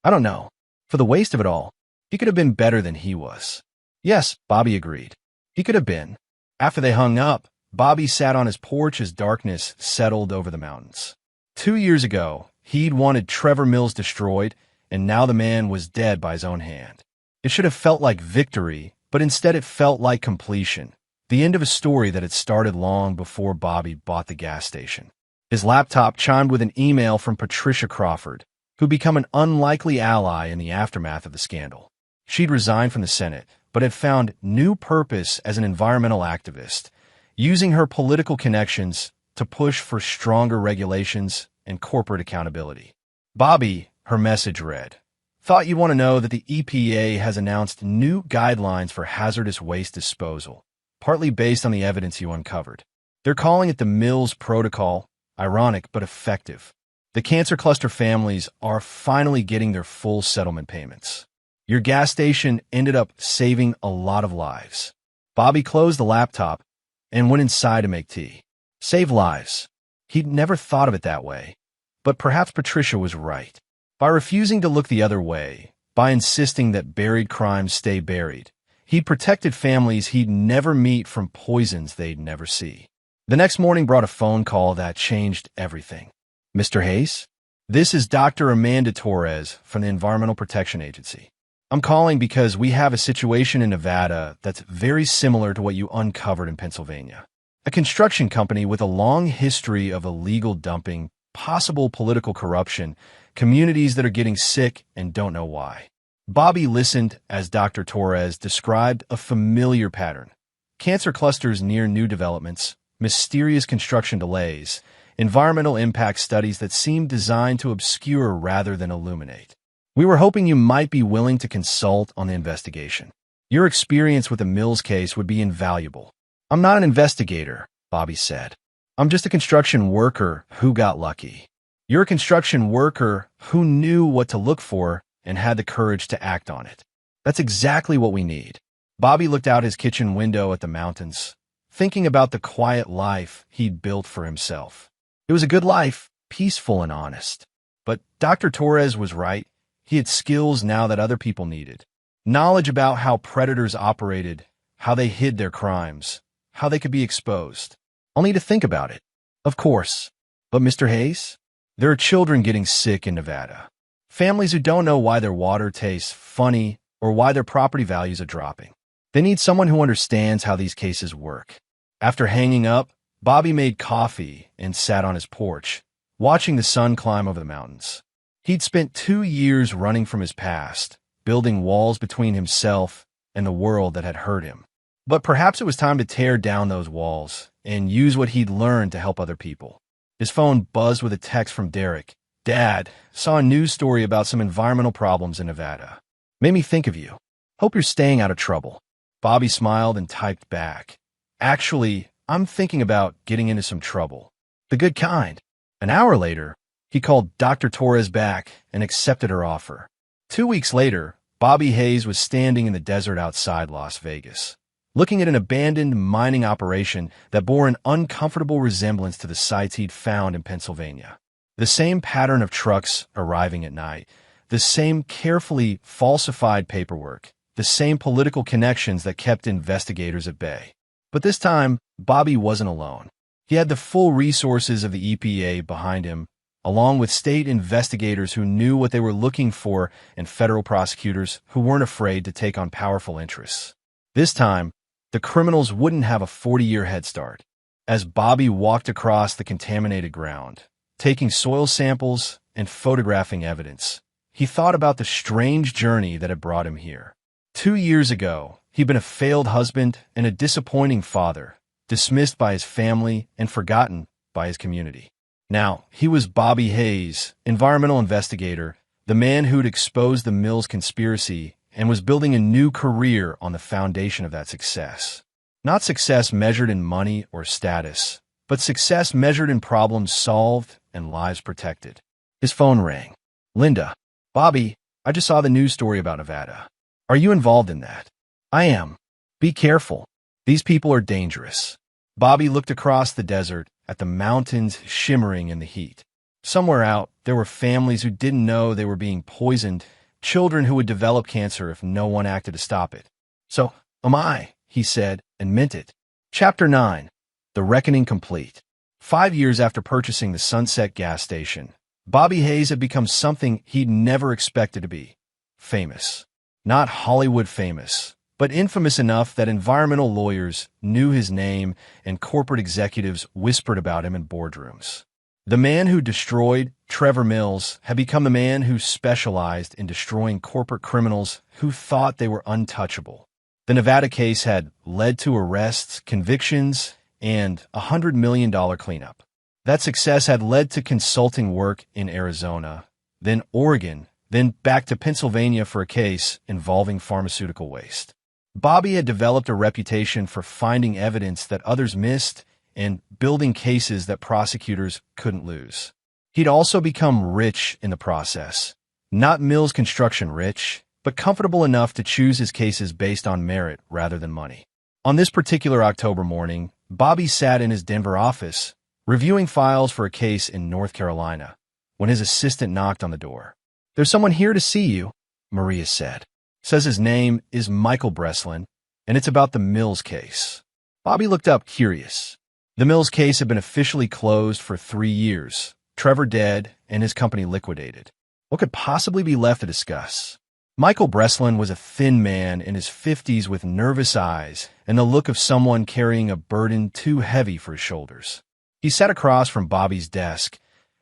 I don't know. For the waste of it all, he could have been better than he was. Yes, Bobby agreed. He could have been. After they hung up, Bobby sat on his porch as darkness settled over the mountains. 2 years ago, he'd wanted Trevor Mills destroyed, and now the man was dead by his own hand. It should have felt like victory, but instead it felt like completion. The end of a story that had started long before Bobby bought the gas station. His laptop chimed with an email from Patricia Crawford, who'd become an unlikely ally in the aftermath of the scandal. She'd resigned from the Senate, but had found new purpose as an environmental activist, using her political connections to push for stronger regulations and corporate accountability. Bobby, her message read, thought you'd want to know that the EPA has announced new guidelines for hazardous waste disposal, partly based on the evidence you uncovered. They're calling it the Mills Protocol, ironic but effective. The cancer cluster families are finally getting their full settlement payments. Your gas station ended up saving a lot of lives. Bobby closed the laptop and went inside to make tea. Save lives. He'd never thought of it that way. But perhaps Patricia was right. By refusing to look the other way, by insisting that buried crimes stay buried, he'd protected families he'd never meet from poisons they'd never see. The next morning brought a phone call that changed everything. Mr. Hayes? This is Dr. Amanda Torres from the Environmental Protection Agency. I'm calling because we have a situation in Nevada that's very similar to what you uncovered in Pennsylvania. A construction company with a long history of illegal dumping, possible political corruption, communities that are getting sick and don't know why. Bobby listened as Dr. Torres described a familiar pattern. Cancer clusters near new developments, mysterious construction delays, environmental impact studies that seem designed to obscure rather than illuminate. We were hoping you might be willing to consult on the investigation. Your experience with the Mills case would be invaluable. I'm not an investigator, Bobby said. I'm just a construction worker who got lucky. You're a construction worker who knew what to look for and had the courage to act on it. That's exactly what we need. Bobby looked out his kitchen window at the mountains, thinking about the quiet life he'd built for himself. It was a good life, peaceful and honest. But Dr. Torres was right. He had skills now that other people needed. Knowledge about how predators operated, how they hid their crimes, how they could be exposed. I'll need to think about it. Of course. But Mr. Hayes, there are children getting sick in Nevada. Families who don't know why their water tastes funny or why their property values are dropping. They need someone who understands how these cases work. After hanging up, Bobby made coffee and sat on his porch, watching the sun climb over the mountains. He'd spent 2 years running from his past, building walls between himself and the world that had hurt him. But perhaps it was time to tear down those walls and use what he'd learned to help other people. His phone buzzed with a text from Derek. Dad, saw a news story about some environmental problems in Nevada. Made me think of you. Hope you're staying out of trouble. Bobby smiled and typed back. Actually, I'm thinking about getting into some trouble. The good kind. An hour later, he called Dr. Torres back and accepted her offer. 2 weeks later, Bobby Hayes was standing in the desert outside Las Vegas, looking at an abandoned mining operation that bore an uncomfortable resemblance to the sites he'd found in Pennsylvania. The same pattern of trucks arriving at night, the same carefully falsified paperwork, the same political connections that kept investigators at bay. But this time, Bobby wasn't alone. He had the full resources of the EPA behind him, along with state investigators who knew what they were looking for and federal prosecutors who weren't afraid to take on powerful interests. This time, the criminals wouldn't have a 40-year head start. As Bobby walked across the contaminated ground, taking soil samples and photographing evidence, he thought about the strange journey that had brought him here. 2 years ago, he'd been a failed husband and a disappointing father, dismissed by his family and forgotten by his community. Now, he was Bobby Hayes, environmental investigator, the man who'd exposed the Mills conspiracy and was building a new career on the foundation of that success. Not success measured in money or status, but success measured in problems solved and lives protected. His phone rang. "Linda, Bobby, I just saw the news story about Nevada. Are you involved in that?" "I am. Be careful. These people are dangerous." Bobby looked across the desert at the mountains shimmering in the heat. Somewhere out, there were families who didn't know they were being poisoned, children who would develop cancer if no one acted to stop it. "So, am I," he said, and meant it. Chapter 9. The Reckoning Complete. 5 years after purchasing the Sunset gas station, Bobby Hayes had become something he'd never expected to be. Famous. Not Hollywood famous, but infamous enough that environmental lawyers knew his name and corporate executives whispered about him in boardrooms. The man who destroyed Trevor Mills had become the man who specialized in destroying corporate criminals who thought they were untouchable. The Nevada case had led to arrests, convictions, and a $100 million cleanup. That success had led to consulting work in Arizona, then Oregon, then back to Pennsylvania for a case involving pharmaceutical waste. Bobby had developed a reputation for finding evidence that others missed and building cases that prosecutors couldn't lose. He'd also become rich in the process. Not Mills Construction rich, but comfortable enough to choose his cases based on merit rather than money. On this particular October morning, Bobby sat in his Denver office, reviewing files for a case in North Carolina, when his assistant knocked on the door. "There's someone here to see you," Maria said. Says his name is Michael Breslin, and it's about the Mills case. Bobby looked up, curious. The Mills case had been officially closed for 3 years, Trevor dead, and his company liquidated. What could possibly be left to discuss? Michael Breslin was a thin man in his 50s with nervous eyes and the look of someone carrying a burden too heavy for his shoulders. He sat across from Bobby's desk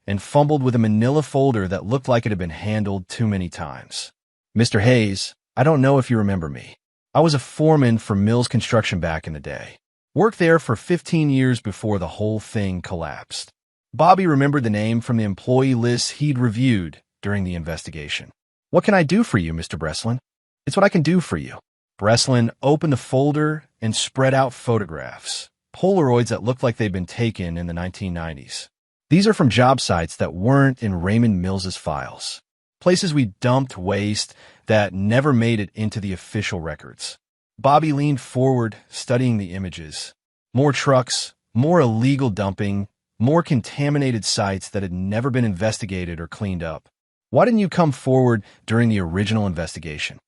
and fumbled with a manila folder that looked like it had been handled too many times. "Mr. Hayes, I don't know if you remember me. I was a foreman for Mills Construction back in the day. Worked there for 15 years before the whole thing collapsed." Bobby remembered the name from the employee list he'd reviewed during the investigation. "What can I do for you, Mr. Breslin?" "It's what I can do for you." Breslin opened the folder and spread out photographs, Polaroids that looked like they'd been taken in the 1990s. "These are from job sites that weren't in Raymond Mills's files. Places we dumped waste that never made it into the official records." Bobby leaned forward, studying the images. More trucks, more illegal dumping, more contaminated sites that had never been investigated or cleaned up. "Why didn't you come forward during the original investigation?"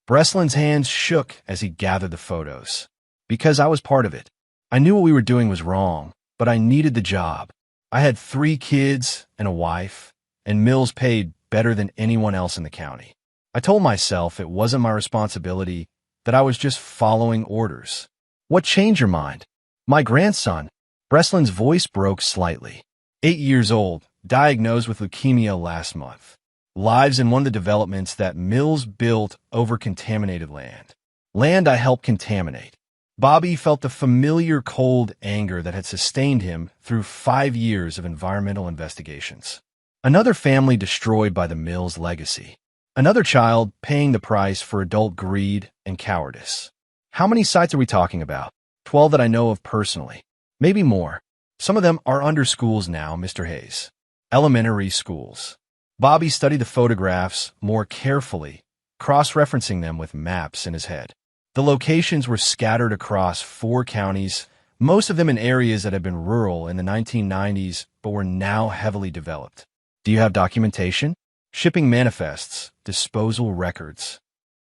Breslin's hands shook as he gathered the photos. "Because I was part of it. I knew what we were doing was wrong, but I needed the job. I had 3 kids and a wife, and Mills paid better than anyone else in the county. I told myself it wasn't my responsibility, that I was just following orders." "What changed your mind?" "My grandson." Breslin's voice broke slightly. 8 years old, diagnosed with leukemia last month. Lives in one of the developments that Mills built over contaminated land. Land I helped contaminate. Bobby felt the familiar cold anger that had sustained him through 5 years of environmental investigations. Another family destroyed by the Mills legacy. Another child paying the price for adult greed and cowardice. How many sites are we talking about? 12 that I know of personally. Maybe more. Some of them are under schools now, Mr. Hayes. Elementary schools. Bobby studied the photographs more carefully, cross-referencing them with maps in his head. The locations were scattered across 4 counties, most of them in areas that had been rural in the 1990s but were now heavily developed. "Do you have documentation?" "Shipping manifests, disposal records."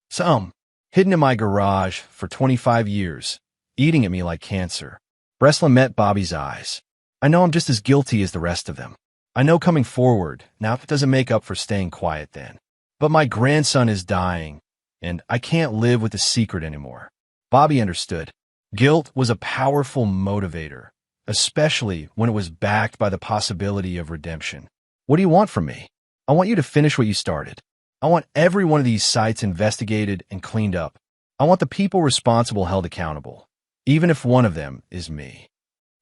"Some. Hidden in my garage for 25 years, eating at me like cancer." Breslin met Bobby's eyes. "I know I'm just as guilty as the rest of them. I know coming forward, now it doesn't make up for staying quiet then. But my grandson is dying, and I can't live with the secret anymore. Bobby understood. Guilt was a powerful motivator, especially when it was backed by the possibility of redemption. What do you want from me? I want you to finish what you started. I want every one of these sites investigated and cleaned up. I want the people responsible held accountable, even if one of them is me.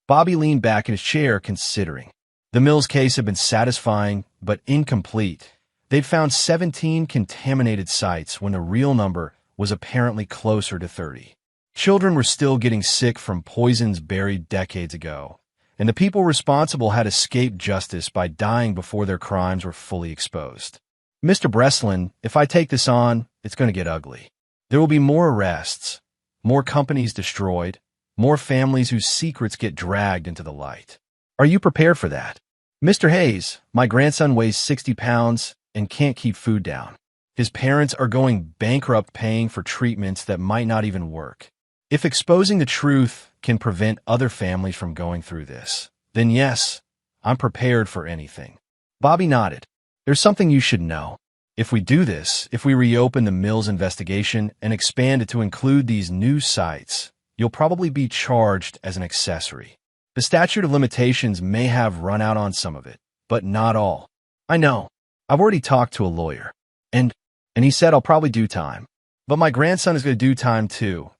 Bobby leaned back in his chair, considering. The Mills case had been satisfying, but incomplete. They'd found 17 contaminated sites when the real number was apparently closer to 30. Children were still getting sick from poisons buried decades ago, and the people responsible had escaped justice by dying before their crimes were fully exposed. Mr. Breslin, if I take this on, it's going to get ugly. There will be more arrests, more companies destroyed, more families whose secrets get dragged into the light. Are you prepared for that? Mr. Hayes, my grandson weighs 60 pounds and can't keep food down. His parents are going bankrupt paying for treatments that might not even work. If exposing the truth can prevent other families from going through this, then yes, I'm prepared for anything. Bobby nodded. There's something you should know. If we do this, if we reopen the Mills investigation and expand it to include these new sites, you'll probably be charged as an accessory. The statute of limitations may have run out on some of it, but not all. I know. I've already talked to a lawyer, and he said I'll probably do time. But my grandson is going to do time too,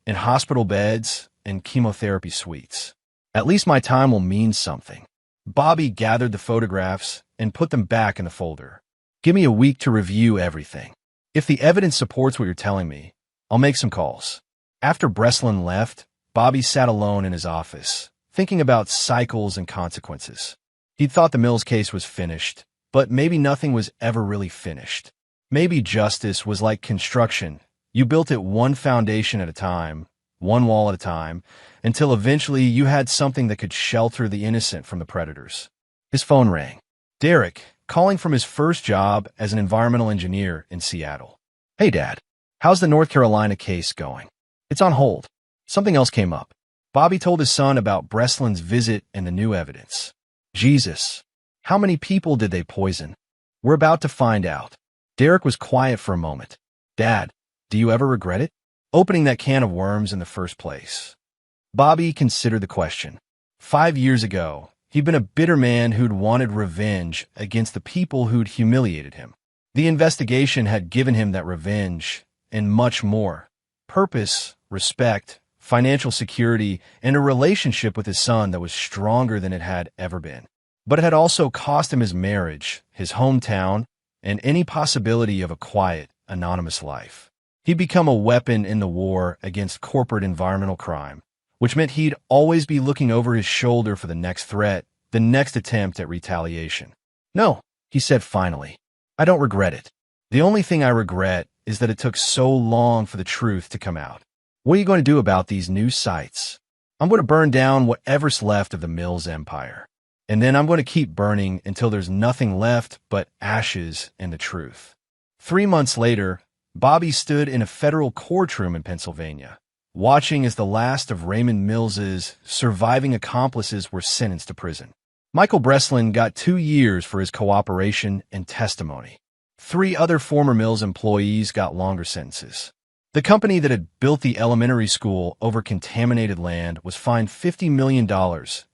in hospital beds and chemotherapy suites. At least my time will mean something. Bobby gathered the photographs and put them back in the folder. Give me a week to review everything. If the evidence supports what you're telling me, I'll make some calls. After Breslin left, Bobby sat alone in his office, thinking about cycles and consequences. He'd thought the Mills case was finished, but maybe nothing was ever really finished. Maybe justice was like construction. You built it one foundation at a time, one wall at a time, until eventually you had something that could shelter the innocent from the predators. His phone rang. Derek, calling from his first job as an environmental engineer in Seattle. Hey, Dad. How's the North Carolina case going? It's on hold. Something else came up. Bobby told his son about Breslin's visit and the new evidence. Jesus. How many people did they poison? We're about to find out. Derek was quiet for a moment. Dad, do you ever regret it? Opening that can of worms in the first place. Bobby considered the question. 5 years ago, he'd been a bitter man who'd wanted revenge against the people who'd humiliated him. The investigation had given him that revenge and much more. Purpose, respect, financial security, and a relationship with his son that was stronger than it had ever been. But it had also cost him his marriage, his hometown, and any possibility of a quiet, anonymous life. He'd become a weapon in the war against corporate environmental crime, which meant he'd always be looking over his shoulder for the next threat, the next attempt at retaliation. No, he said finally. I don't regret it. The only thing I regret is that it took so long for the truth to come out. What are you going to do about these new sites? I'm going to burn down whatever's left of the Mills empire. And then I'm going to keep burning until there's nothing left but ashes and the truth. 3 months later, Bobby stood in a federal courtroom in Pennsylvania, watching as the last of Raymond Mills's surviving accomplices were sentenced to prison. Michael Breslin got 2 years for his cooperation and testimony. 3 other former Mills employees got longer sentences. The company that had built the elementary school over contaminated land was fined $50 million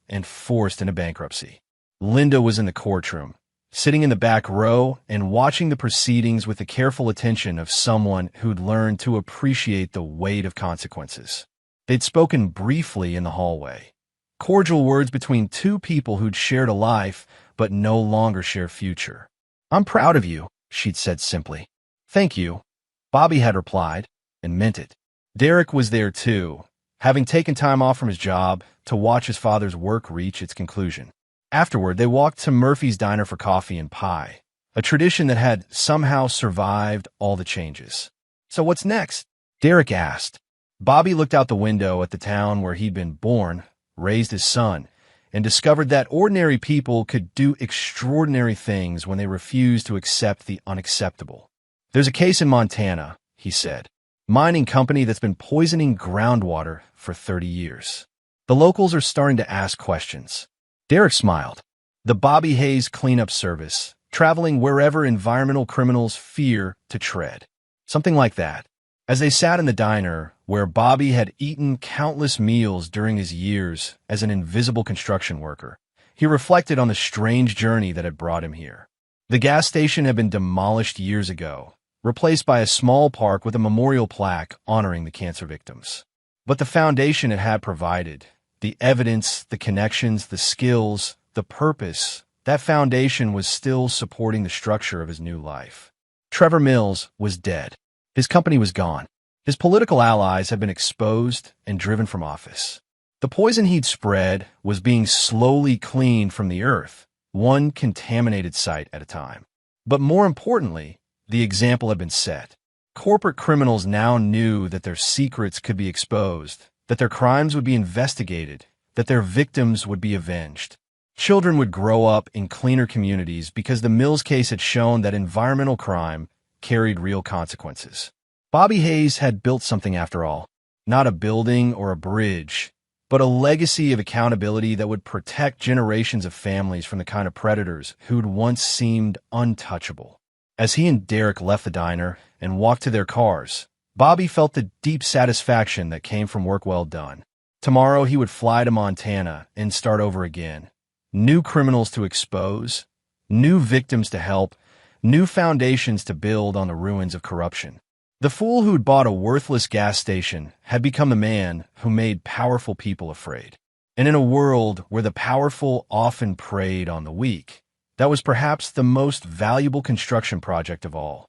and forced into bankruptcy. Linda was in the courtroom, sitting in the back row and watching the proceedings with the careful attention of someone who'd learned to appreciate the weight of consequences. They'd spoken briefly in the hallway, cordial words between 2 people who'd shared a life but no longer share future. I'm proud of you, she'd said simply. Thank you, Bobby had replied, and meant it. Derek was there too, having taken time off from his job to watch his father's work reach its conclusion. Afterward, they walked to Murphy's Diner for coffee and pie, a tradition that had somehow survived all the changes. So what's next? Derek asked. Bobby looked out the window at the town where he'd been born, raised his son, and discovered that ordinary people could do extraordinary things when they refused to accept the unacceptable. There's a case in Montana, he said. Mining company that's been poisoning groundwater for 30 years. The locals are starting to ask questions. Derek smiled. The Bobby Hayes Cleanup Service, traveling wherever environmental criminals fear to tread. Something like that. As they sat in the diner, where Bobby had eaten countless meals during his years as an invisible construction worker, he reflected on the strange journey that had brought him here. The gas station had been demolished years ago, replaced by a small park with a memorial plaque honoring the cancer victims. But the foundation it had provided, the evidence, the connections, the skills, the purpose, that foundation was still supporting the structure of his new life. Trevor Mills was dead. His company was gone. His political allies had been exposed and driven from office. The poison he'd spread was being slowly cleaned from the earth, one contaminated site at a time. But more importantly, the example had been set. Corporate criminals now knew that their secrets could be exposed, that their crimes would be investigated, that their victims would be avenged. Children would grow up in cleaner communities because the Mills case had shown that environmental crime carried real consequences. Bobby Hayes had built something after all, not a building or a bridge, but a legacy of accountability that would protect generations of families from the kind of predators who'd once seemed untouchable. As he and Derek left the diner and walked to their cars, Bobby felt the deep satisfaction that came from work well done. Tomorrow he would fly to Montana and start over again. New criminals to expose, new victims to help, new foundations to build on the ruins of corruption. The fool who'd bought a worthless gas station had become the man who made powerful people afraid. And in a world where the powerful often preyed on the weak, that was perhaps the most valuable construction project of all.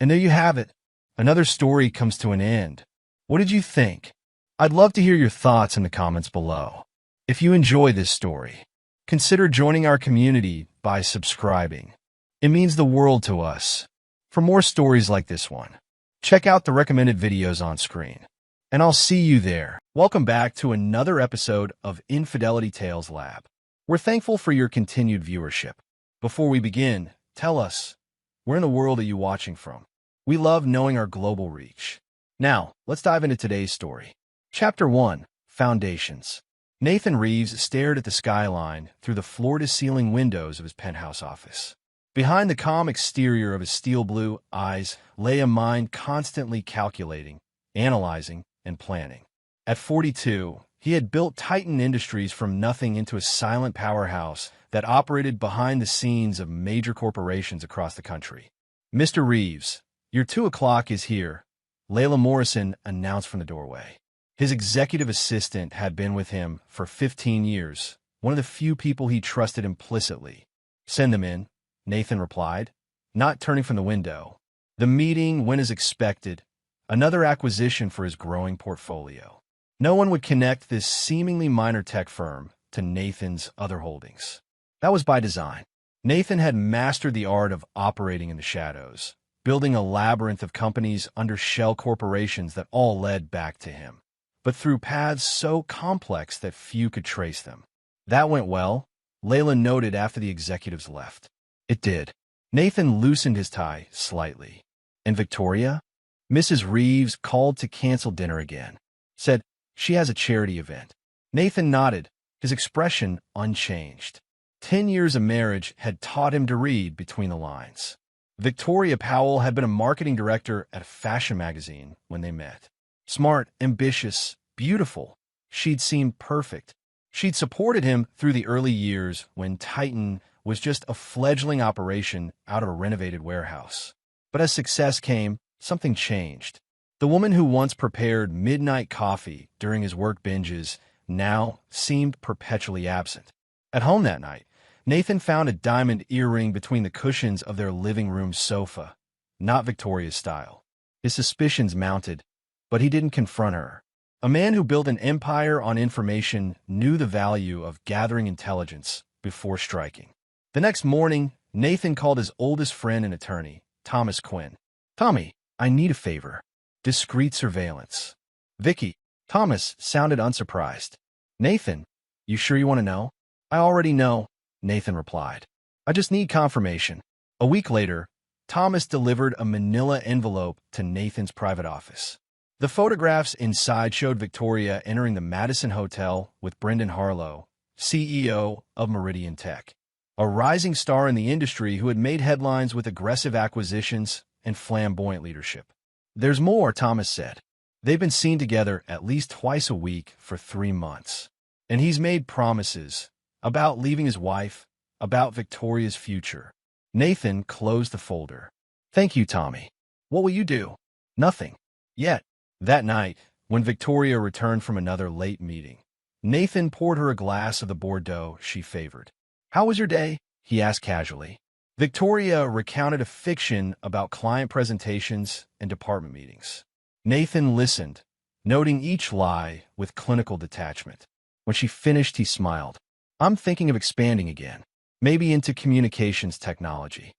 And there you have it. Another story comes to an end. What did you think? I'd love to hear your thoughts in the comments below. If you enjoy this story, consider joining our community by subscribing. It means the world to us. For more stories like this one, check out the recommended videos on screen. And I'll see you there. Welcome back to another episode of Infidelity Tales Lab. We're thankful for your continued viewership. Before we begin, tell us, where in the world are you watching from? We love knowing our global reach. Now, let's dive into today's story. Chapter 1, Foundations. Nathan Reeves stared at the skyline through the floor-to-ceiling windows of his penthouse office. Behind the calm exterior of his steel-blue eyes lay a mind constantly calculating, analyzing, and planning. At 42, he had built Titan Industries from nothing into a silent powerhouse that operated behind the scenes of major corporations across the country. "Mr. Reeves, your 2 o'clock is here," Layla Morrison announced from the doorway. His executive assistant had been with him for 15 years, one of the few people he trusted implicitly. "Send them in," Nathan replied, not turning from the window. The meeting went as expected, another acquisition for his growing portfolio. No one would connect this seemingly minor tech firm to Nathan's other holdings. That was by design. Nathan had mastered the art of operating in the shadows, building a labyrinth of companies under shell corporations that all led back to him, but through paths so complex that few could trace them. That went well, Layla noted after the executives left. It did. Nathan loosened his tie slightly. And Victoria? Mrs. Reeves called to cancel dinner again. Said she has a charity event. Nathan nodded, his expression unchanged. 10 years of marriage had taught him to read between the lines. Victoria Powell had been a marketing director at a fashion magazine when they met. Smart, ambitious, beautiful. She'd seemed perfect. She'd supported him through the early years when Titan was just a fledgling operation out of a renovated warehouse. But as success came, something changed. The woman who once prepared midnight coffee during his work binges now seemed perpetually absent. At home that night, Nathan found a diamond earring between the cushions of their living room sofa, not Victoria's style. His suspicions mounted, but he didn't confront her. A man who built an empire on information knew the value of gathering intelligence before striking. The next morning, Nathan called his oldest friend and attorney, Thomas Quinn. "Tommy, I need a favor." Discreet surveillance. "Vicky." Thomas sounded unsurprised. "Nathan, you sure you want to know?" "I already know," Nathan replied. "I just need confirmation." A week later, Thomas delivered a manila envelope to Nathan's private office. The photographs inside showed Victoria entering the Madison Hotel with Brendan Harlow, CEO of Meridian Tech. a rising star in the industry who had made headlines with aggressive acquisitions and flamboyant leadership. There's more, Thomas said. They've been seen together at least twice a week for 3 months. And he's made promises about leaving his wife, about Victoria's future. Nathan closed the folder. Thank you, Tommy. What will you do? Nothing. Yet. That night, when Victoria returned from another late meeting, Nathan poured her a glass of the Bordeaux she favored. How was your day? He asked casually. Victoria recounted a fiction about client presentations and department meetings. Nathan listened, noting each lie with clinical detachment. When she finished, he smiled. I'm thinking of expanding again, maybe into communications technology.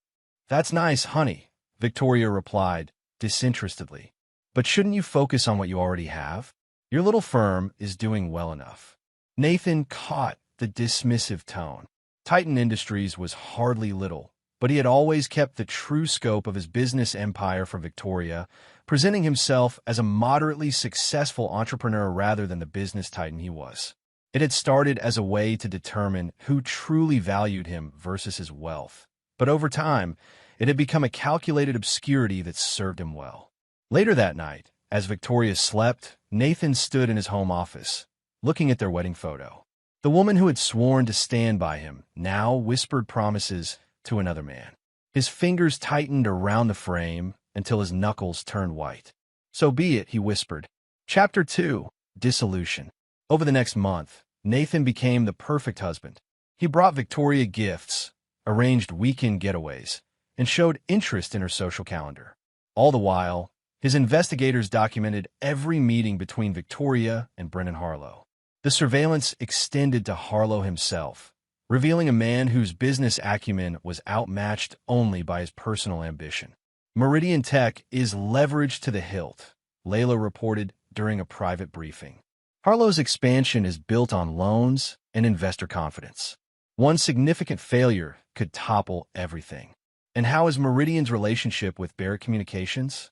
That's nice, honey, Victoria replied, disinterestedly. But shouldn't you focus on what you already have? Your little firm is doing well enough. Nathan caught the dismissive tone. Titan Industries was hardly little, but he had always kept the true scope of his business empire for Victoria, presenting himself as a moderately successful entrepreneur rather than the business titan he was. It had started as a way to determine who truly valued him versus his wealth, but over time, it had become a calculated obscurity that served him well. Later that night, as Victoria slept, Nathan stood in his home office, looking at their wedding photo. The woman who had sworn to stand by him now whispered promises to another man. His fingers tightened around the frame until his knuckles turned white. So be it, he whispered. Chapter 2. Dissolution. Over the next month, Nathan became the perfect husband. He brought Victoria gifts, arranged weekend getaways, and showed interest in her social calendar. All the while, his investigators documented every meeting between Victoria and Brendan Harlow. The surveillance extended to Harlow himself, revealing a man whose business acumen was outmatched only by his personal ambition. Meridian Tech is leveraged to the hilt, Layla reported during a private briefing. Harlow's expansion is built on loans and investor confidence. One significant failure could topple everything. And how is Meridian's relationship with Barrett Communications?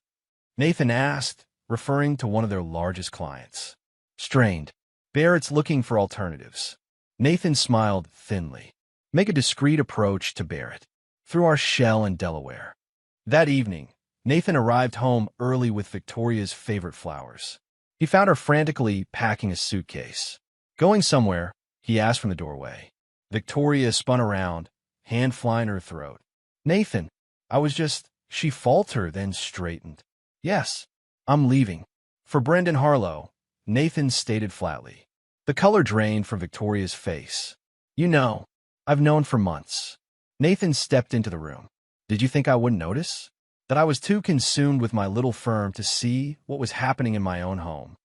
Nathan asked, referring to one of their largest clients. Strained. Barrett's looking for alternatives. Nathan smiled thinly. Make a discreet approach to Barrett, through our shell in Delaware. That evening, Nathan arrived home early with Victoria's favorite flowers. He found her frantically packing a suitcase. Going somewhere, he asked from the doorway. Victoria spun around, hand flying to her throat. Nathan, she faltered, then straightened. Yes, I'm leaving. For Brendan Harlow, Nathan stated flatly. The color drained from Victoria's face. You know, I've known for months. Nathan stepped into the room. Did you think I wouldn't notice? That I was too consumed with my little firm to see what was happening in my own home.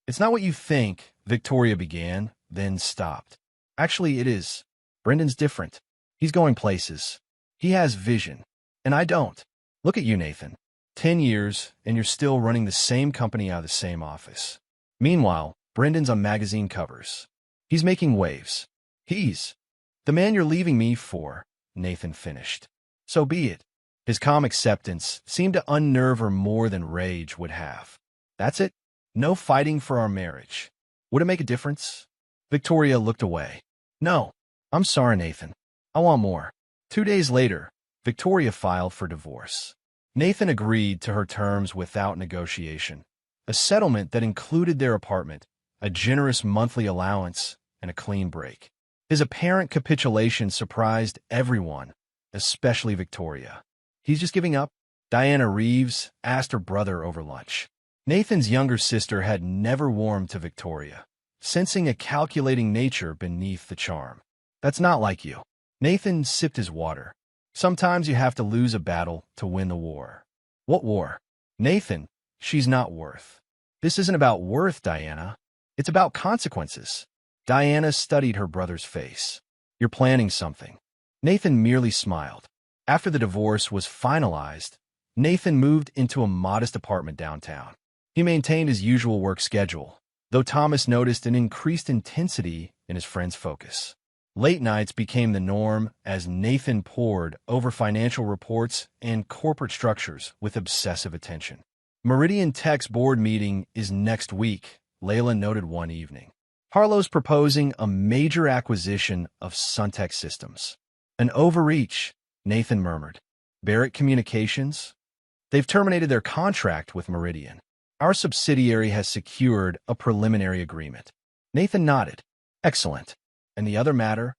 It's not what you think, Victoria began, then stopped. Actually, it is. Brendan's different. He's going places. He has vision. And I don't. Look at you, Nathan. 10 years, and you're still running the same company out of the same office. Meanwhile, Brendan's on magazine covers. He's making waves. He's the man you're leaving me for, Nathan finished. So be it. His calm acceptance seemed to unnerve her more than rage would have. That's it? No fighting for our marriage. Would it make a difference? Victoria looked away. No. I'm sorry, Nathan. I want more. 2 days later, Victoria filed for divorce. Nathan agreed to her terms without negotiation. A settlement that included their apartment, a generous monthly allowance, and a clean break. His apparent capitulation surprised everyone, especially Victoria. He's just giving up? Diana Reeves asked her brother over lunch. Nathan's younger sister had never warmed to Victoria, sensing a calculating nature beneath the charm. That's not like you. Nathan sipped his water. Sometimes you have to lose a battle to win the war. What war? Nathan, she's not worth. This isn't about worth, Diana. It's about consequences. Diana studied her brother's face. You're planning something. Nathan merely smiled. After the divorce was finalized, Nathan moved into a modest apartment downtown. He maintained his usual work schedule, though Thomas noticed an increased intensity in his friend's focus. Late nights became the norm as Nathan pored over financial reports and corporate structures with obsessive attention. Meridian Tech's board meeting is next week, Layla noted one evening. Harlow's proposing a major acquisition of Suntech Systems. An overreach, Nathan murmured. Barrett Communications? They've terminated their contract with Meridian. Our subsidiary has secured a preliminary agreement. Nathan nodded. Excellent. And the other matter?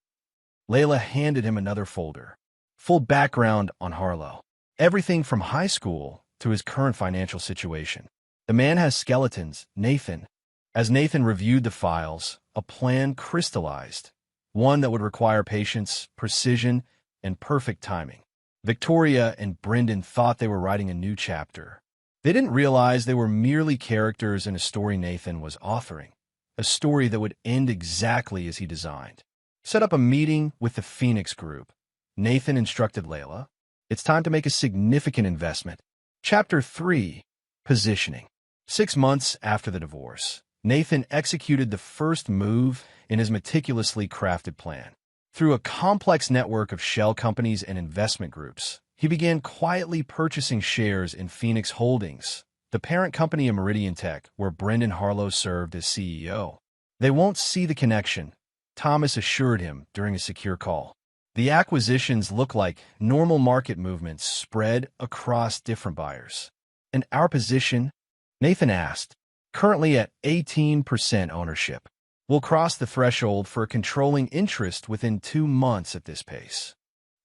Layla handed him another folder. Full background on Harlow. Everything from high school to his current financial situation. The man has skeletons, Nathan. As Nathan reviewed the files, a plan crystallized. One that would require patience, precision, and perfect timing. Victoria and Brendan thought they were writing a new chapter. They didn't realize they were merely characters in a story Nathan was authoring. A story that would end exactly as he designed. Set up a meeting with the Phoenix Group. Nathan instructed Layla, it's time to make a significant investment. Chapter 3, Positioning. 6 months after the divorce, Nathan executed the first move in his meticulously crafted plan. Through a complex network of shell companies and investment groups, he began quietly purchasing shares in Phoenix Holdings, the parent company of Meridian Tech, where Brendan Harlow served as CEO. They won't see the connection, Thomas assured him during a secure call. The acquisitions look like normal market movements spread across different buyers. And our position? Nathan asked. Currently at 18% ownership. We'll cross the threshold for a controlling interest within 2 months at this pace.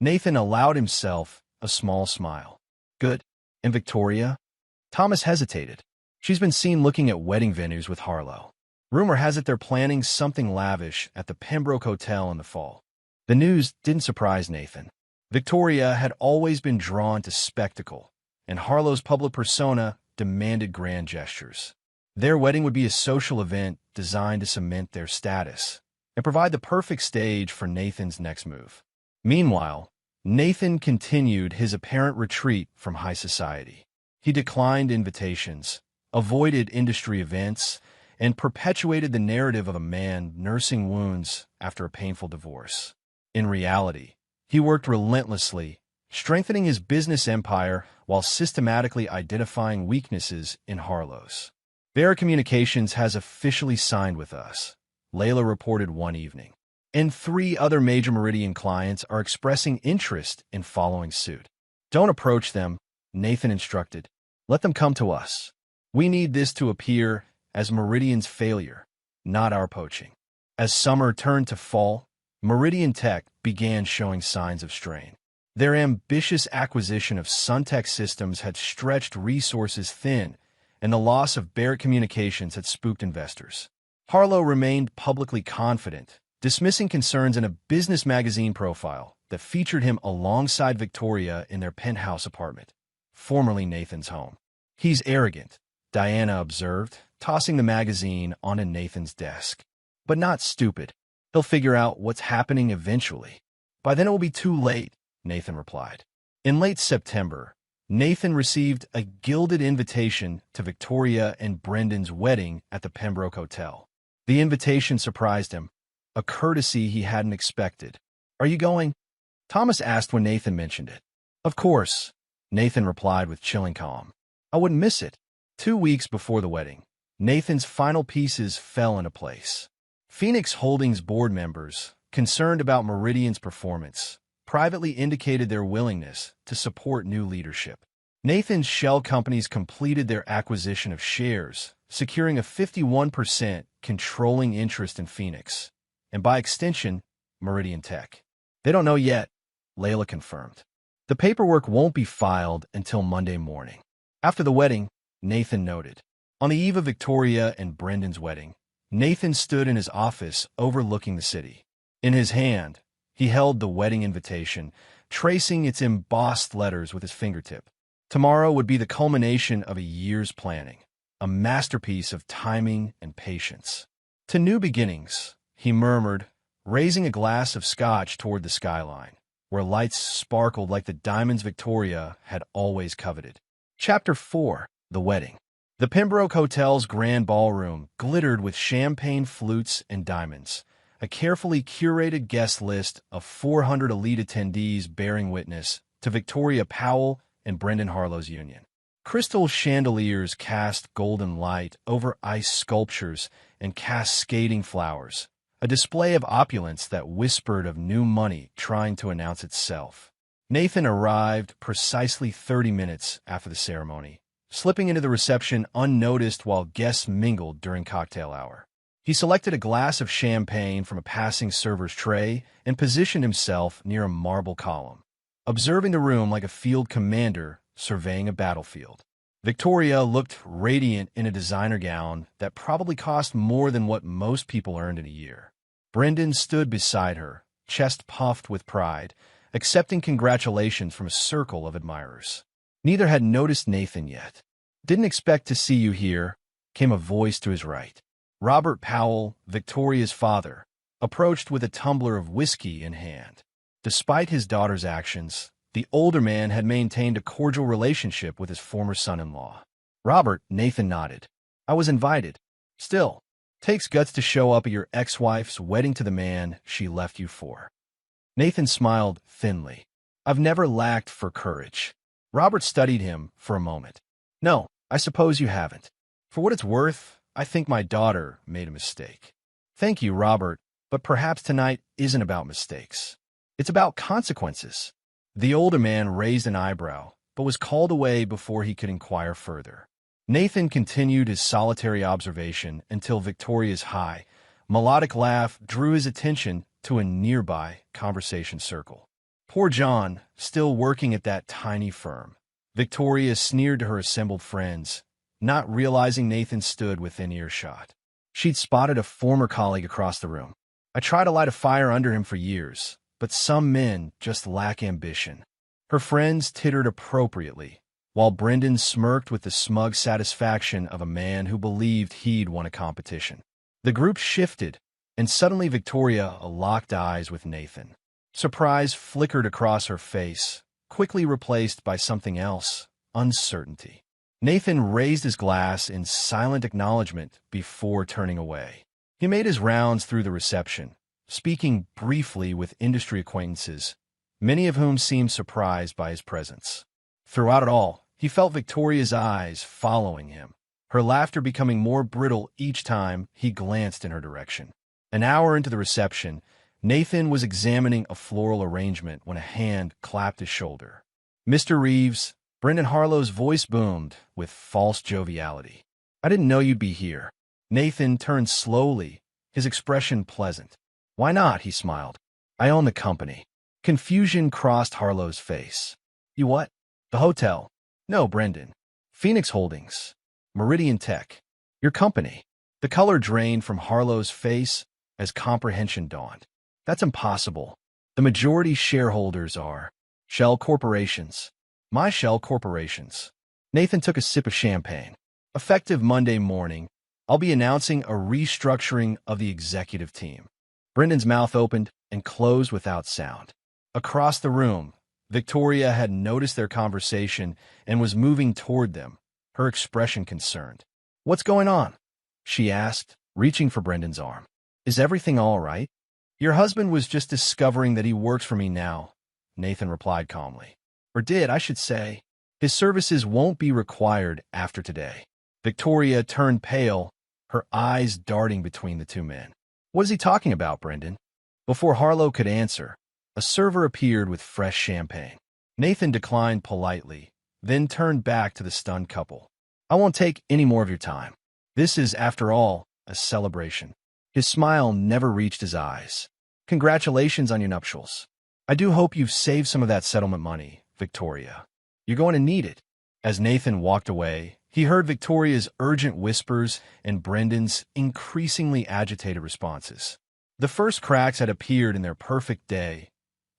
Nathan allowed himself a small smile. Good. And Victoria? Thomas hesitated. She's been seen looking at wedding venues with Harlow. Rumor has it they're planning something lavish at the Pembroke Hotel in the fall. The news didn't surprise Nathan. Victoria had always been drawn to spectacle, and Harlow's public persona demanded grand gestures. Their wedding would be a social event designed to cement their status and provide the perfect stage for Nathan's next move. Meanwhile, Nathan continued his apparent retreat from high society. He declined invitations, avoided industry events, and perpetuated the narrative of a man nursing wounds after a painful divorce. In reality, he worked relentlessly, strengthening his business empire while systematically identifying weaknesses in Harlow's. Barrett Communications has officially signed with us, Layla reported one evening. And 3 other major Meridian clients are expressing interest in following suit. Don't approach them, Nathan instructed. Let them come to us. We need this to appear as Meridian's failure, not our poaching. As summer turned to fall, Meridian Tech began showing signs of strain. Their ambitious acquisition of Suntech Systems had stretched resources thin, and the loss of Barrett Communications had spooked investors. Harlow remained publicly confident, dismissing concerns in a business magazine profile that featured him alongside Victoria in their penthouse apartment, formerly Nathan's home. He's arrogant, Diana observed, tossing the magazine onto Nathan's desk. But not stupid. He'll figure out what's happening eventually. By then it will be too late, Nathan replied. In late September, Nathan received a gilded invitation to Victoria and Brendan's wedding at the Pembroke Hotel. The invitation surprised him, a courtesy he hadn't expected. Are you going? Thomas asked when Nathan mentioned it. Of course, Nathan replied with chilling calm. I wouldn't miss it. 2 weeks before the wedding, Nathan's final pieces fell into place. Phoenix Holdings board members, concerned about Meridian's performance, privately indicated their willingness to support new leadership. Nathan's shell companies completed their acquisition of shares, securing a 51% controlling interest in Phoenix, and by extension, Meridian Tech. They don't know yet, Layla confirmed. The paperwork won't be filed until Monday morning. After the wedding, Nathan noted. On the eve of Victoria and Brendan's wedding, Nathan stood in his office overlooking the city. In his hand, he held the wedding invitation, tracing its embossed letters with his fingertip. Tomorrow would be the culmination of a year's planning, a masterpiece of timing and patience. To new beginnings, he murmured, raising a glass of scotch toward the skyline, where lights sparkled like the diamonds Victoria had always coveted. Chapter 4, The Wedding. The Pembroke Hotel's grand ballroom glittered with champagne flutes and diamonds, a carefully curated guest list of 400 elite attendees bearing witness to Victoria Powell and Brendan Harlow's union. Crystal chandeliers cast golden light over ice sculptures and cascading flowers, a display of opulence that whispered of new money trying to announce itself. Nathan arrived precisely 30 minutes after the ceremony, slipping into the reception unnoticed while guests mingled during cocktail hour. He selected a glass of champagne from a passing server's tray and positioned himself near a marble column, observing the room like a field commander surveying a battlefield. Victoria looked radiant in a designer gown that probably cost more than what most people earned in a year. Brendan stood beside her, chest puffed with pride, accepting congratulations from a circle of admirers. Neither had noticed Nathan yet. "Didn't expect to see you here," came a voice to his right. Robert Powell, Victoria's father, approached with a tumbler of whiskey in hand. Despite his daughter's actions, the older man had maintained a cordial relationship with his former son-in-law. "Robert," Nathan nodded. "I was invited. Still, takes guts to show up at your ex-wife's wedding to the man she left you for." Nathan smiled thinly. "I've never lacked for courage." Robert studied him for a moment. "No, I suppose you haven't. For what it's worth, I think my daughter made a mistake." "Thank you, Robert, but perhaps tonight isn't about mistakes. It's about consequences." The older man raised an eyebrow, but was called away before he could inquire further. Nathan continued his solitary observation until Victoria's high, melodic laugh drew his attention to a nearby conversation circle. Poor John, still working at that tiny firm. Victoria sneered to her assembled friends, not realizing Nathan stood within earshot. She'd spotted a former colleague across the room. "I tried to light a fire under him for years, but some men just lack ambition." Her friends tittered appropriately, while Brendan smirked with the smug satisfaction of a man who believed he'd won a competition. The group shifted, and suddenly Victoria locked eyes with Nathan. Surprise flickered across her face, quickly replaced by something else, uncertainty. Nathan raised his glass in silent acknowledgement before turning away. He made his rounds through the reception, speaking briefly with industry acquaintances, many of whom seemed surprised by his presence. Throughout it all, he felt Victoria's eyes following him, her laughter becoming more brittle each time he glanced in her direction. An hour into the reception, Nathan was examining a floral arrangement when a hand clapped his shoulder. "Mr. Reeves," Brendan Harlow's voice boomed with false joviality. "I didn't know you'd be here." Nathan turned slowly, his expression pleasant. "Why not?" he smiled. "I own the company." Confusion crossed Harlow's face. "You what?" "The hotel." "No, Brendan. Phoenix Holdings. Meridian Tech. Your company." The color drained from Harlow's face as comprehension dawned. "That's impossible. The majority shareholders are shell corporations." "My shell corporations." Nathan took a sip of champagne. "Effective Monday morning, I'll be announcing a restructuring of the executive team." Brendan's mouth opened and closed without sound. Across the room, Victoria had noticed their conversation and was moving toward them, her expression concerned. "What's going on?" she asked, reaching for Brendan's arm. "Is everything all right?" "Your husband was just discovering that he works for me now," Nathan replied calmly. "Or did, I should say. His services won't be required after today." Victoria turned pale, her eyes darting between the two men. "What is he talking about, Brendan?" Before Harlow could answer, a server appeared with fresh champagne. Nathan declined politely, then turned back to the stunned couple. "I won't take any more of your time. This is, after all, a celebration." His smile never reached his eyes. "Congratulations on your nuptials. I do hope you've saved some of that settlement money, Victoria. You're going to need it." As Nathan walked away, he heard Victoria's urgent whispers and Brendan's increasingly agitated responses. The first cracks had appeared in their perfect day,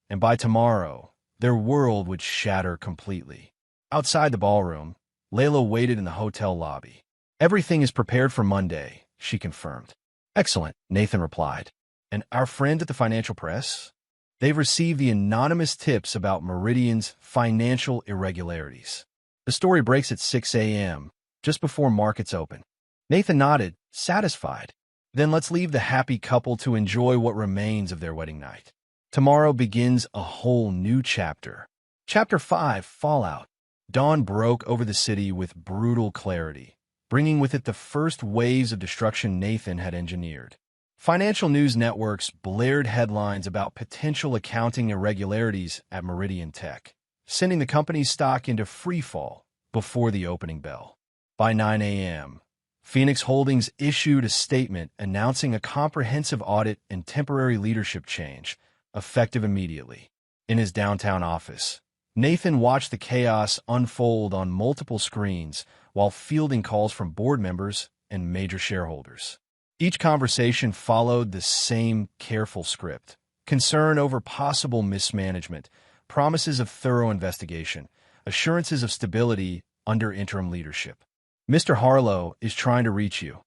and by tomorrow, their world would shatter completely. Outside the ballroom, Layla waited in the hotel lobby. "Everything is prepared for Monday," she confirmed. "Excellent," Nathan replied. "And our friend at the financial press? They've received the anonymous tips about Meridian's financial irregularities. The story breaks at 6 a.m., just before markets open." Nathan nodded, satisfied. "Then let's leave the happy couple to enjoy what remains of their wedding night. Tomorrow begins a whole new chapter." Chapter 5, Fallout. Dawn broke over the city with brutal clarity, bringing with it the first waves of destruction Nathan had engineered. Financial news networks blared headlines about potential accounting irregularities at Meridian Tech, sending the company's stock into freefall before the opening bell. By 9 a.m., Phoenix Holdings issued a statement announcing a comprehensive audit and temporary leadership change, effective immediately. In his downtown office, Nathan watched the chaos unfold on multiple screens while fielding calls from board members and major shareholders. Each conversation followed the same careful script: concern over possible mismanagement, promises of thorough investigation, assurances of stability under interim leadership. "Mr. Harlow is trying to reach you,"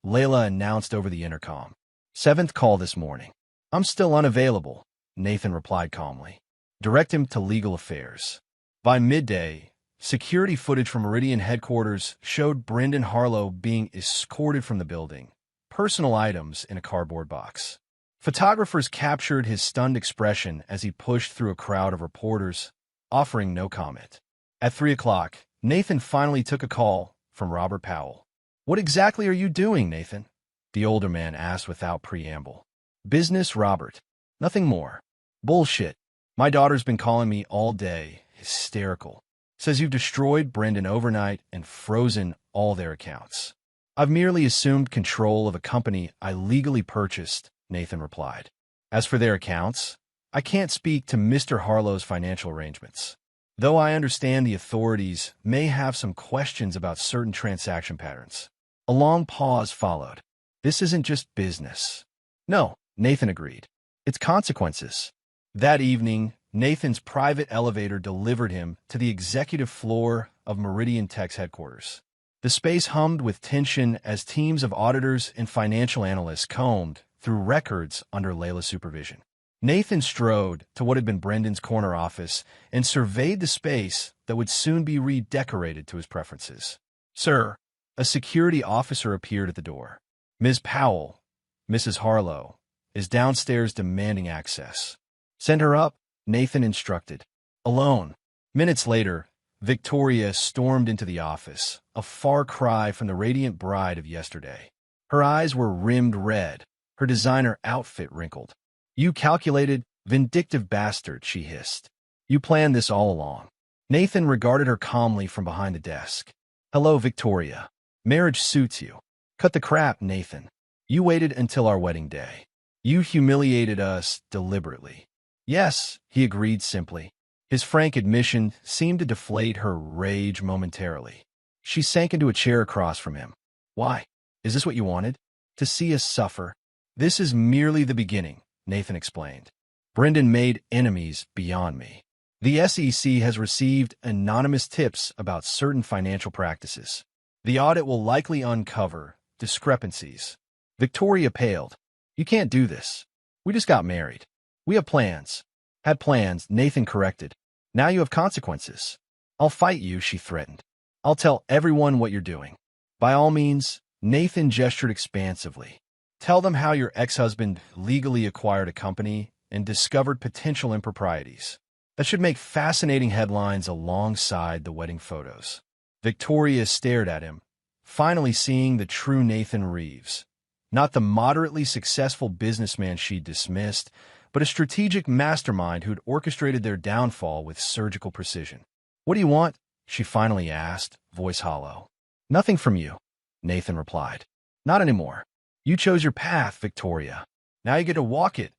Layla announced over the intercom. "Seventh call this morning." "I'm still unavailable," Nathan replied calmly. "Direct him to legal affairs." By midday, security footage from Meridian headquarters showed Brendan Harlow being escorted from the building, personal items in a cardboard box. Photographers captured his stunned expression as he pushed through a crowd of reporters, offering no comment. At 3 o'clock, Nathan finally took a call from Robert Powell. "What exactly are you doing, Nathan?" the older man asked without preamble. "Business, Robert. Nothing more." "Bullshit. My daughter's been calling me all day, hysterical. Says you've destroyed Brendan overnight and frozen all their accounts." "I've merely assumed control of a company I legally purchased," Nathan replied. "As for their accounts, I can't speak to Mr. Harlow's financial arrangements, though I understand the authorities may have some questions about certain transaction patterns." A long pause followed. "This isn't just business." "No," Nathan agreed. "It's consequences." That evening, Nathan's private elevator delivered him to the executive floor of Meridian Tech's headquarters. The space hummed with tension as teams of auditors and financial analysts combed through records under Layla's supervision. Nathan strode to what had been Brendan's corner office and surveyed the space that would soon be redecorated to his preferences. "Sir," a security officer appeared at the door. "Ms. Powell, Mrs. Harlow, is downstairs demanding access." "Send her up," Nathan instructed. Alone. Minutes later, Victoria stormed into the office, a far cry from the radiant bride of yesterday. Her eyes were rimmed red, her designer outfit wrinkled. "You calculated, vindictive bastard," she hissed. "You planned this all along." Nathan regarded her calmly from behind the desk. "Hello, Victoria. Marriage suits you." "Cut the crap, Nathan. You waited until our wedding day. You humiliated us deliberately." "Yes," he agreed simply. His frank admission seemed to deflate her rage momentarily. She sank into a chair across from him. "Why? Is this what you wanted? To see us suffer?" "This is merely the beginning," Nathan explained. "Brendan made enemies beyond me. The SEC has received anonymous tips about certain financial practices. The audit will likely uncover discrepancies." Victoria paled. "You can't do this. We just got married. We have plans." "Had plans," Nathan corrected. "Now you have consequences." "I'll fight you," she threatened. "I'll tell everyone what you're doing." "By all means," Nathan gestured expansively. "Tell them how your ex-husband legally acquired a company and discovered potential improprieties. That should make fascinating headlines alongside the wedding photos." Victoria stared at him, finally seeing the true Nathan Reeves. Not the moderately successful businessman she'd dismissed, but a strategic mastermind who'd orchestrated their downfall with surgical precision. "What do you want?" she finally asked, voice hollow. "Nothing from you," Nathan replied. "Not anymore. You chose your path, Victoria. Now you get to walk it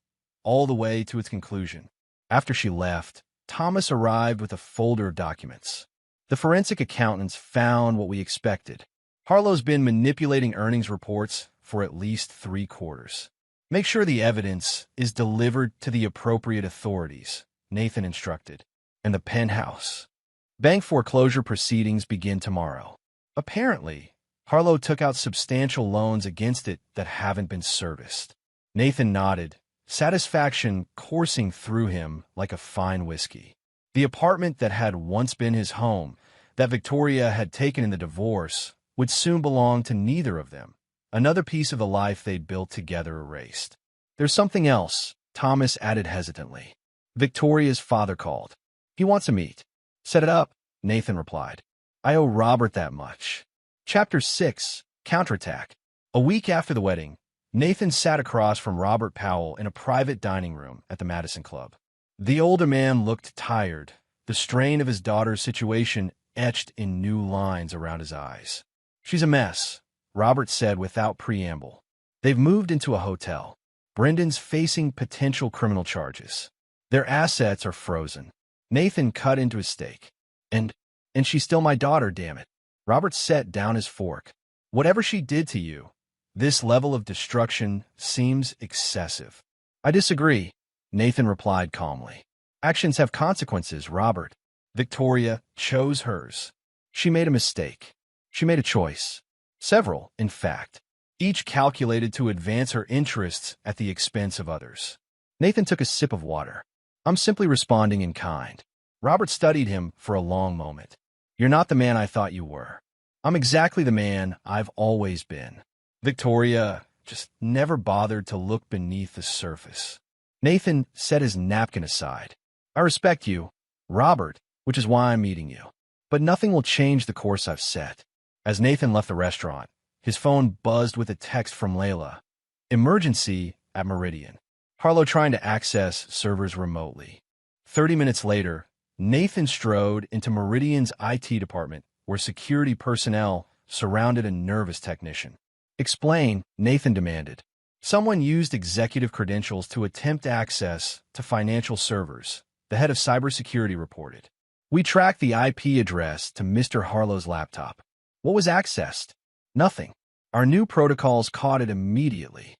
all the way to its conclusion." After she left, Thomas arrived with a folder of documents. "The forensic accountants found what we expected. Harlow's been manipulating earnings reports for at least 3 quarters. Make sure the evidence is delivered to the appropriate authorities," Nathan instructed. "And the penthouse. Bank foreclosure proceedings begin tomorrow. Apparently, Harlow took out substantial loans against it that haven't been serviced." Nathan nodded, satisfaction coursing through him like a fine whiskey. The apartment that had once been his home, that Victoria had taken in the divorce, would soon belong to neither of them. Another piece of the life they'd built together erased. "There's something else," Thomas added hesitantly. Victoria's father called. "He wants a meet." "Set it up," Nathan replied. "I owe Robert that much." Chapter 6, Counterattack. A week after the wedding, Nathan sat across from Robert Powell in a private dining room at the Madison Club. The older man looked tired, the strain of his daughter's situation etched in new lines around his eyes. "She's a mess," Robert said without preamble. "They've moved into a hotel. Brendan's facing potential criminal charges. Their assets are frozen." Nathan cut into his steak. And she's still my daughter, damn it." Robert set down his fork. "Whatever she did to you, this level of destruction seems excessive." "I disagree," Nathan replied calmly. "Actions have consequences, Robert. Victoria chose hers. She made a mistake. She made a choice. Several, in fact. Each calculated to advance her interests at the expense of others." Nathan took a sip of water. "I'm simply responding in kind." Robert studied him for a long moment. "You're not the man I thought you were. I'm exactly the man I've always been. Victoria just never bothered to look beneath the surface." Nathan set his napkin aside. "I respect you, Robert, which is why I'm meeting you. But nothing will change the course I've set." As Nathan left the restaurant, his phone buzzed with a text from Layla. "Emergency at Meridian. Harlow trying to access servers remotely." 30 minutes later, Nathan strode into Meridian's IT department, where security personnel surrounded a nervous technician. "Explain," Nathan demanded. "Someone used executive credentials to attempt access to financial servers," the head of cybersecurity reported. "We tracked the IP address to Mr. Harlow's laptop." "What was accessed?" "Nothing. Our new protocols caught it immediately."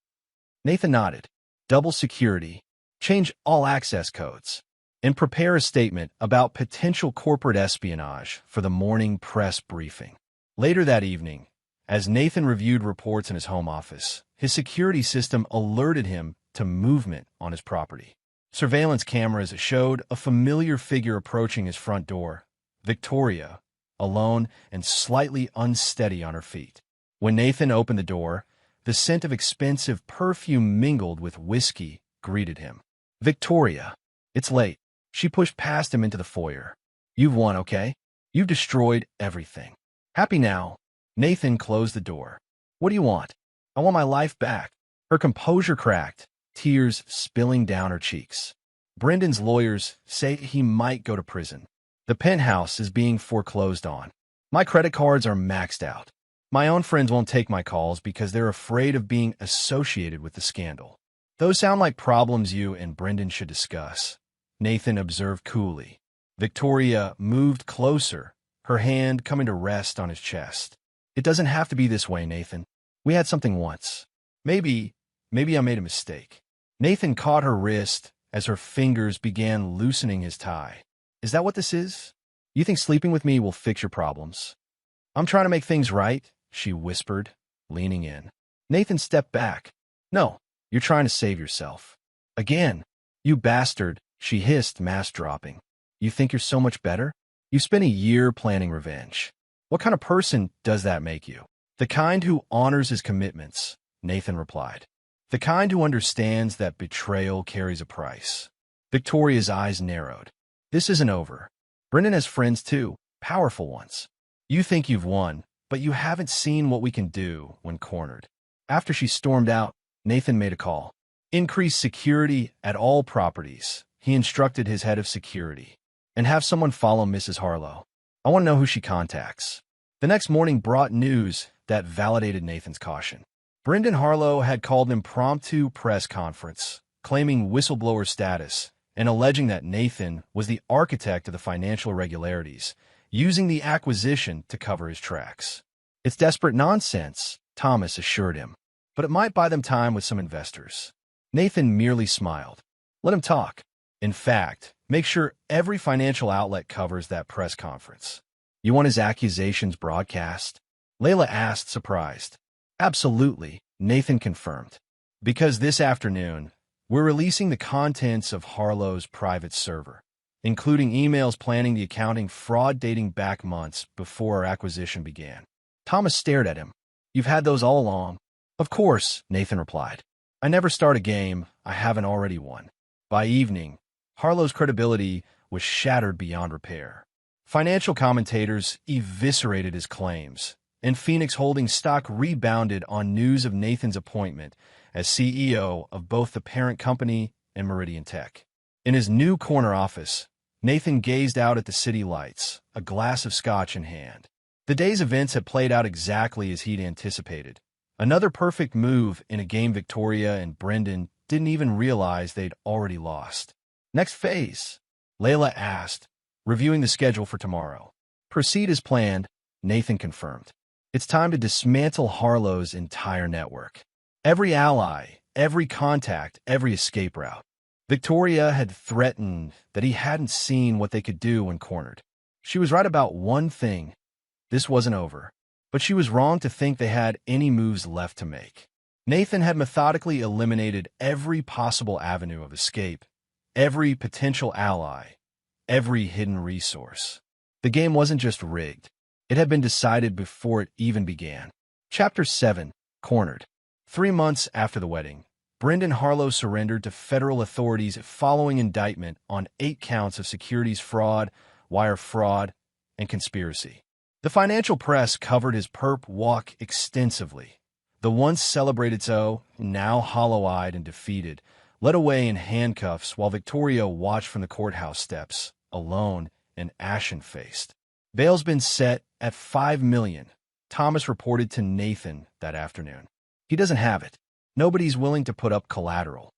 Nathan nodded. "Double security. Change all access codes. And prepare a statement about potential corporate espionage for the morning press briefing." Later that evening, as Nathan reviewed reports in his home office, his security system alerted him to movement on his property. Surveillance cameras showed a familiar figure approaching his front door, Victoria, alone and slightly unsteady on her feet. When Nathan opened the door, the scent of expensive perfume mingled with whiskey greeted him. "Victoria, it's late." She pushed past him into the foyer. "You've won, okay? You've destroyed everything. Happy now?" Nathan closed the door. "What do you want?" "I want my life back." Her composure cracked, tears spilling down her cheeks. "Brendan's lawyers say he might go to prison. The penthouse is being foreclosed on. My credit cards are maxed out. My own friends won't take my calls because they're afraid of being associated with the scandal." "Those sound like problems you and Brendan should discuss," Nathan observed coolly. Victoria moved closer, her hand coming to rest on his chest. "It doesn't have to be this way, Nathan. We had something once. Maybe I made a mistake." Nathan caught her wrist as her fingers began loosening his tie. "Is that what this is? You think sleeping with me will fix your problems?" "I'm trying to make things right," she whispered, leaning in. Nathan stepped back. "No, you're trying to save yourself." "Again, you bastard," she hissed, mask dropping. "You think you're so much better? You spent a year planning revenge. What kind of person does that make you?" "The kind who honors his commitments," Nathan replied. "The kind who understands that betrayal carries a price." Victoria's eyes narrowed. "This isn't over. Brendan has friends too, powerful ones. You think you've won, but you haven't seen what we can do when cornered." After she stormed out, Nathan made a call. "Increase security at all properties," he instructed his head of security. "And have someone follow Mrs. Harlow. I want to know who she contacts." The next morning brought news that validated Nathan's caution. Brendan Harlow had called an impromptu press conference, claiming whistleblower status and alleging that Nathan was the architect of the financial irregularities, using the acquisition to cover his tracks. "It's desperate nonsense," Thomas assured him, "but it might buy them time with some investors." Nathan merely smiled. "Let him talk. In fact, make sure every financial outlet covers that press conference." "You want his accusations broadcast?" Layla asked, surprised. "Absolutely," Nathan confirmed. "Because this afternoon, we're releasing the contents of Harlow's private server, including emails planning the accounting fraud dating back months before our acquisition began." Thomas stared at him. "You've had those all along?" "Of course," Nathan replied. "I never start a game I haven't already won." By evening, Harlow's credibility was shattered beyond repair. Financial commentators eviscerated his claims, and Phoenix Holdings stock rebounded on news of Nathan's appointment as CEO of both the parent company and Meridian Tech. In his new corner office, Nathan gazed out at the city lights, a glass of scotch in hand. The day's events had played out exactly as he'd anticipated. Another perfect move in a game Victoria and Brendan didn't even realize they'd already lost. Next phase? Layla asked, reviewing the schedule for tomorrow. Proceed as planned, Nathan confirmed. It's time to dismantle Harlow's entire network. Every ally, every contact, every escape route. Victoria had threatened that he hadn't seen what they could do when cornered. She was right about one thing. This wasn't over. But she was wrong to think they had any moves left to make. Nathan had methodically eliminated every possible avenue of escape, every potential ally, every hidden resource. The game wasn't just rigged. It had been decided before it even began. Chapter 7. Cornered. 3 months after the wedding, Brendan Harlow surrendered to federal authorities following indictment on 8 counts of securities fraud, wire fraud, and conspiracy. The financial press covered his perp walk extensively. The once celebrated so, now hollow-eyed and defeated, led away in handcuffs while Victoria watched from the courthouse steps, alone and ashen-faced. Bail's been set at $5 million, Thomas reported to Nathan that afternoon. He doesn't have it. Nobody's willing to put up collateral.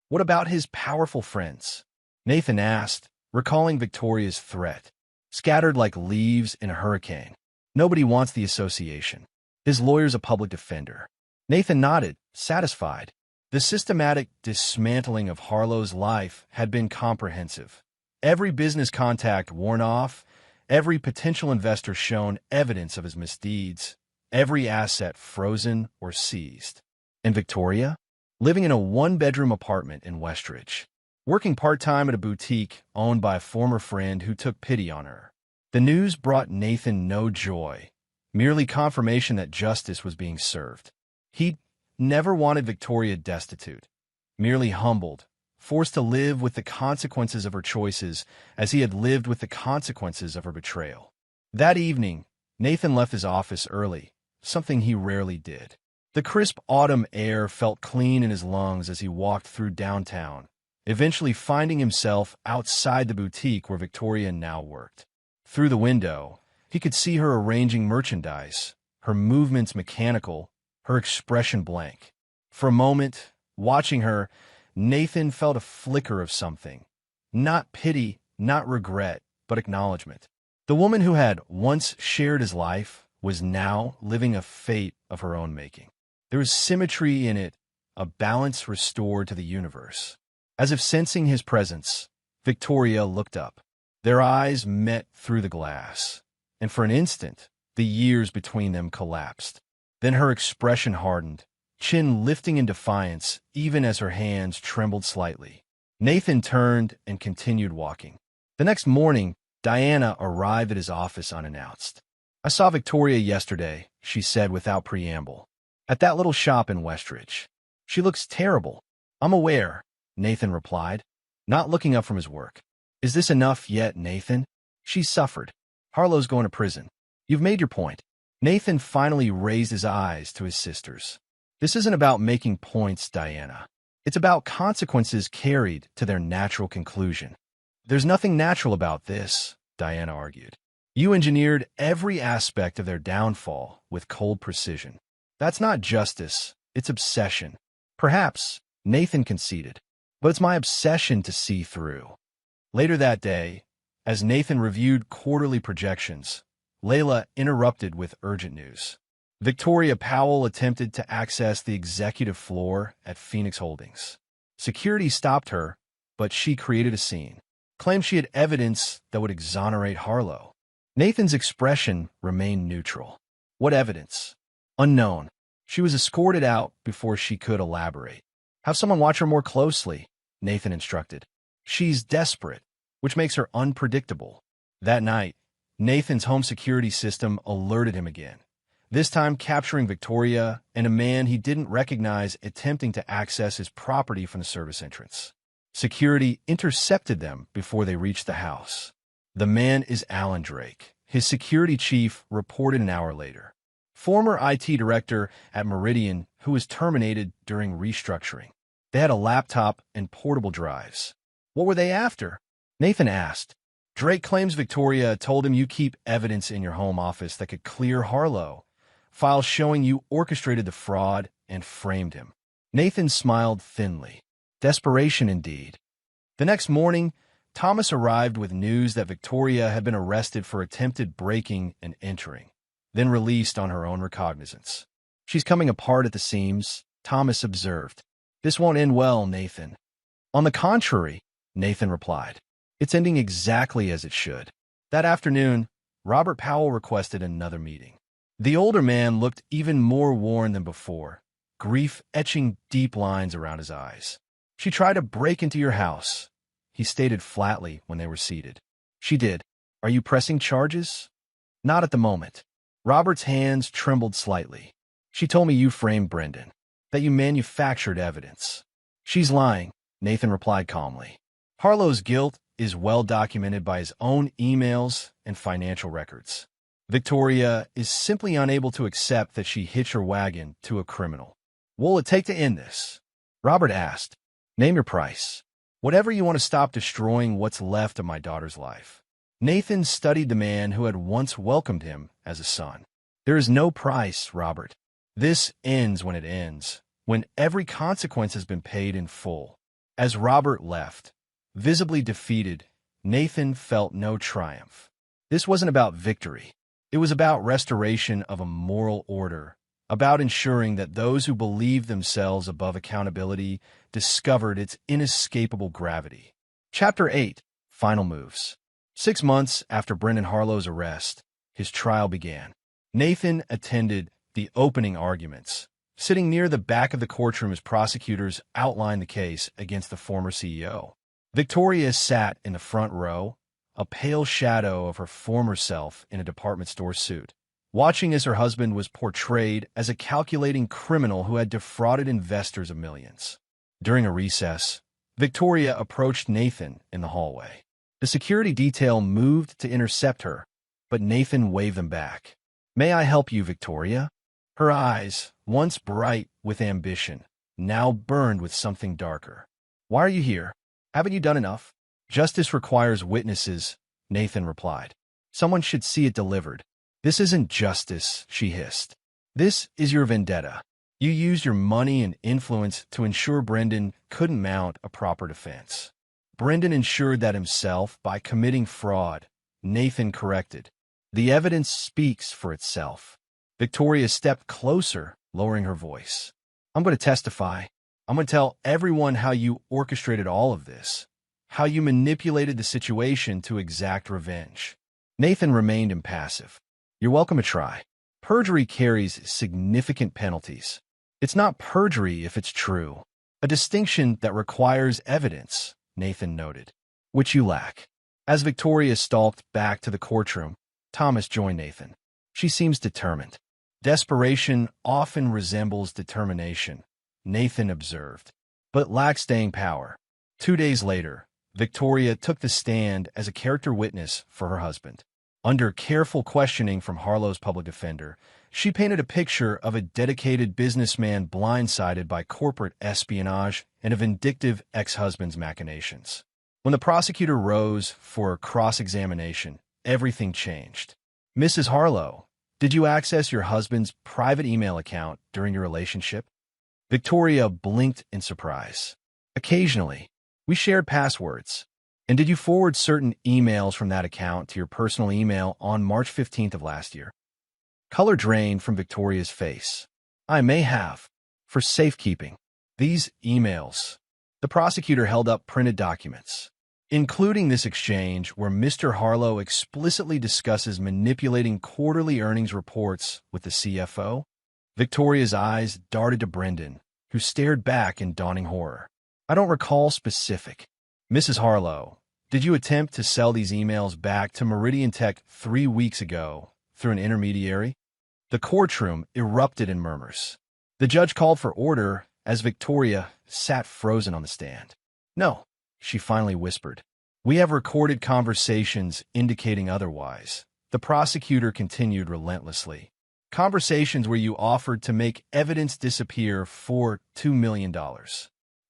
What about his powerful friends? Nathan asked, recalling Victoria's threat. Scattered like leaves in a hurricane. Nobody wants the association. His lawyer's a public defender. Nathan nodded, satisfied. The systematic dismantling of Harlow's life had been comprehensive. Every business contact worn off, every potential investor shown evidence of his misdeeds, every asset frozen or seized. And Victoria? Living in a 1-bedroom apartment in Westridge. Working part-time at a boutique owned by a former friend who took pity on her. The news brought Nathan no joy, merely confirmation that justice was being served. He'd never wanted Victoria destitute, merely humbled, forced to live with the consequences of her choices as he had lived with the consequences of her betrayal. That evening, Nathan left his office early, something he rarely did. The crisp autumn air felt clean in his lungs as he walked through downtown, eventually finding himself outside the boutique where Victoria now worked. Through the window, he could see her arranging merchandise, her movements mechanical, her expression blank. For a moment, watching her, Nathan felt a flicker of something. Not pity, not regret, but acknowledgement. The woman who had once shared his life was now living a fate of her own making. There was symmetry in it, a balance restored to the universe. As if sensing his presence, Victoria looked up. Their eyes met through the glass, and for an instant, the years between them collapsed. Then her expression hardened, chin lifting in defiance even as her hands trembled slightly. Nathan turned and continued walking. The next morning, Diana arrived at his office unannounced. "I saw Victoria yesterday," she said without preamble, "at that little shop in Westridge. She looks terrible." "I'm aware," Nathan replied, not looking up from his work. "Is this enough yet, Nathan? She's suffered. Harlow's going to prison. You've made your point." Nathan finally raised his eyes to his sisters. "This isn't about making points, Diana. It's about consequences carried to their natural conclusion." "There's nothing natural about this," Diana argued. "You engineered every aspect of their downfall with cold precision. That's not justice, it's obsession." "Perhaps," Nathan conceded, "but it's my obsession to see through." Later that day, as Nathan reviewed quarterly projections, Layla interrupted with urgent news. Victoria Powell attempted to access the executive floor at Phoenix Holdings. Security stopped her, but she created a scene. Claimed she had evidence that would exonerate Harlow. Nathan's expression remained neutral. "What evidence?" "Unknown. She was escorted out before she could elaborate." "Have someone watch her more closely," Nathan instructed. "She's desperate, which makes her unpredictable." That night, Nathan's home security system alerted him again, this time capturing Victoria and a man he didn't recognize attempting to access his property from the service entrance. Security intercepted them before they reached the house. "The man is Alan Drake," his security chief reported an hour later. former IT director at Meridian who was terminated during restructuring. They had a laptop and portable drives. What were they after? Nathan asked. Drake claims Victoria told him you keep evidence in your home office that could clear Harlow, files showing you orchestrated the fraud and framed him. Nathan smiled thinly. Desperation indeed. The next morning, Thomas arrived with news that Victoria had been arrested for attempted breaking and entering, then released on her own recognizance. She's coming apart at the seams, Thomas observed. This won't end well, Nathan. On the contrary, Nathan replied. It's ending exactly as it should. That afternoon, Robert Powell requested another meeting. The older man looked even more worn than before, grief etching deep lines around his eyes. She tried to break into your house, he stated flatly when they were seated. She did. Are you pressing charges? Not at the moment. Robert's hands trembled slightly. She told me you framed Brendan, that you manufactured evidence. She's lying, Nathan replied calmly. Harlow's guilt is well documented by his own emails and financial records. Victoria is simply unable to accept that she hitched her wagon to a criminal. What will it take to end this? Robert asked. Name your price. Whatever you want to stop destroying what's left of my daughter's life. Nathan studied the man who had once welcomed him as a son. There is no price, Robert. This ends when it ends, when every consequence has been paid in full. As Robert left, visibly defeated, Nathan felt no triumph. This wasn't about victory. It was about restoration of a moral order, about ensuring that those who believed themselves above accountability discovered its inescapable gravity. Chapter 8. Final Moves. 6 months after Brendan Harlow's arrest, his trial began. Nathan attended the opening arguments, sitting near the back of the courtroom as prosecutors outlined the case against the former CEO. Victoria sat in the front row, a pale shadow of her former self in a department store suit, watching as her husband was portrayed as a calculating criminal who had defrauded investors of millions. During a recess, Victoria approached Nathan in the hallway. The security detail moved to intercept her, but Nathan waved them back. May I help you, Victoria? Her eyes, once bright with ambition, now burned with something darker. Why are you here? Haven't you done enough? Justice requires witnesses, Nathan replied. Someone should see it delivered. This isn't justice, she hissed. This is your vendetta. You used your money and influence to ensure Brendan couldn't mount a proper defense. Brendan ensured that himself by committing fraud, Nathan corrected. The evidence speaks for itself. Victoria stepped closer, lowering her voice. I'm going to testify. I'm going to tell everyone how you orchestrated all of this, how you manipulated the situation to exact revenge. Nathan remained impassive. You're welcome to try. Perjury carries significant penalties. It's not perjury if it's true. A distinction that requires evidence, Nathan noted, which you lack. As Victoria stalked back to the courtroom, Thomas joined Nathan. She seems determined. Desperation often resembles determination, Nathan observed, but lacks staying power. 2 days later, Victoria took the stand as a character witness for her husband. Under careful questioning from Harlow's public defender, she painted a picture of a dedicated businessman blindsided by corporate espionage and a vindictive ex-husband's machinations. When the prosecutor rose for cross-examination, everything changed. Mrs. Harlow, did you access your husband's private email account during your relationship? Victoria blinked in surprise. Occasionally, we shared passwords. And did you forward certain emails from that account to your personal email on March 15th of last year? Color drained from Victoria's face. I may have, for safekeeping. These emails. The prosecutor held up printed documents, including this exchange where Mr. Harlow explicitly discusses manipulating quarterly earnings reports with the CFO. Victoria's eyes darted to Brendan, who stared back in dawning horror. I don't recall specific. Mrs. Harlow, did you attempt to sell these emails back to Meridian Tech 3 weeks ago through an intermediary? The courtroom erupted in murmurs. The judge called for order as Victoria sat frozen on the stand. No, she finally whispered. We have recorded conversations indicating otherwise. The prosecutor continued relentlessly. Conversations where you offered to make evidence disappear for $2 million.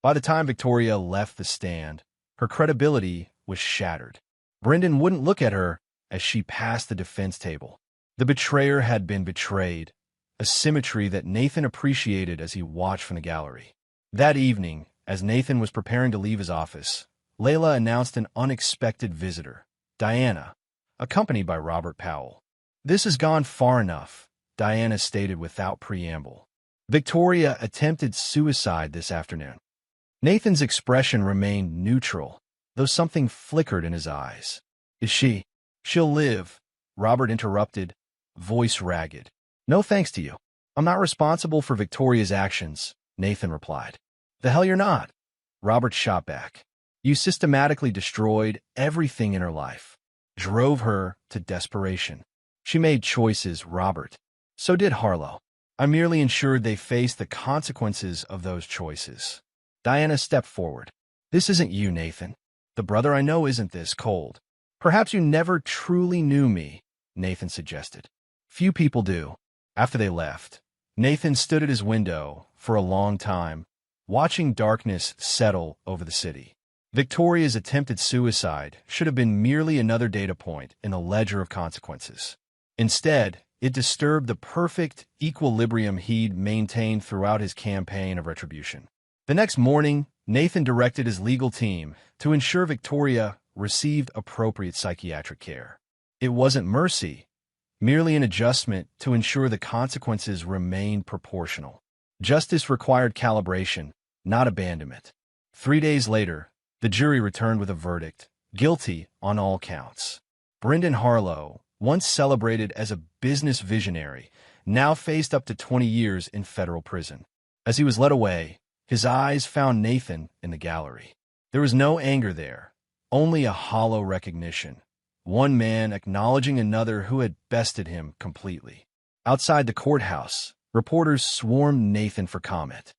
By the time Victoria left the stand, her credibility was shattered. Brendan wouldn't look at her as she passed the defense table. The betrayer had been betrayed, a symmetry that Nathan appreciated as he watched from the gallery. That evening, as Nathan was preparing to leave his office, Layla announced an unexpected visitor, Diana, accompanied by Robert Powell. "This has gone far enough," Diana stated without preamble. "Victoria attempted suicide this afternoon." Nathan's expression remained neutral, though something flickered in his eyes. "Is she? She'll live," Robert interrupted, voice ragged. "No thanks to you. I'm not responsible for Victoria's actions," Nathan replied. "The hell you're not," Robert shot back. "You systematically destroyed everything in her life, drove her to desperation. She made choices, Robert. So did Harlow. I merely ensured they faced the consequences of those choices." Diana stepped forward. "This isn't you, Nathan. The brother I know isn't this cold." "Perhaps you never truly knew me," Nathan suggested. "Few people do." After they left, Nathan stood at his window for a long time, watching darkness settle over the city. Victoria's attempted suicide should have been merely another data point in the ledger of consequences. Instead, it disturbed the perfect equilibrium he'd maintained throughout his campaign of retribution. The next morning, Nathan directed his legal team to ensure Victoria received appropriate psychiatric care. It wasn't mercy, merely an adjustment to ensure the consequences remained proportional. Justice required calibration, not abandonment. 3 days later, the jury returned with a verdict, guilty on all counts. Brendan Harlow, once celebrated as a business visionary, now faced up to 20 years in federal prison. As he was led away, his eyes found Nathan in the gallery. There was no anger there, only a hollow recognition. One man acknowledging another who had bested him completely. Outside the courthouse, reporters swarmed Nathan for comment.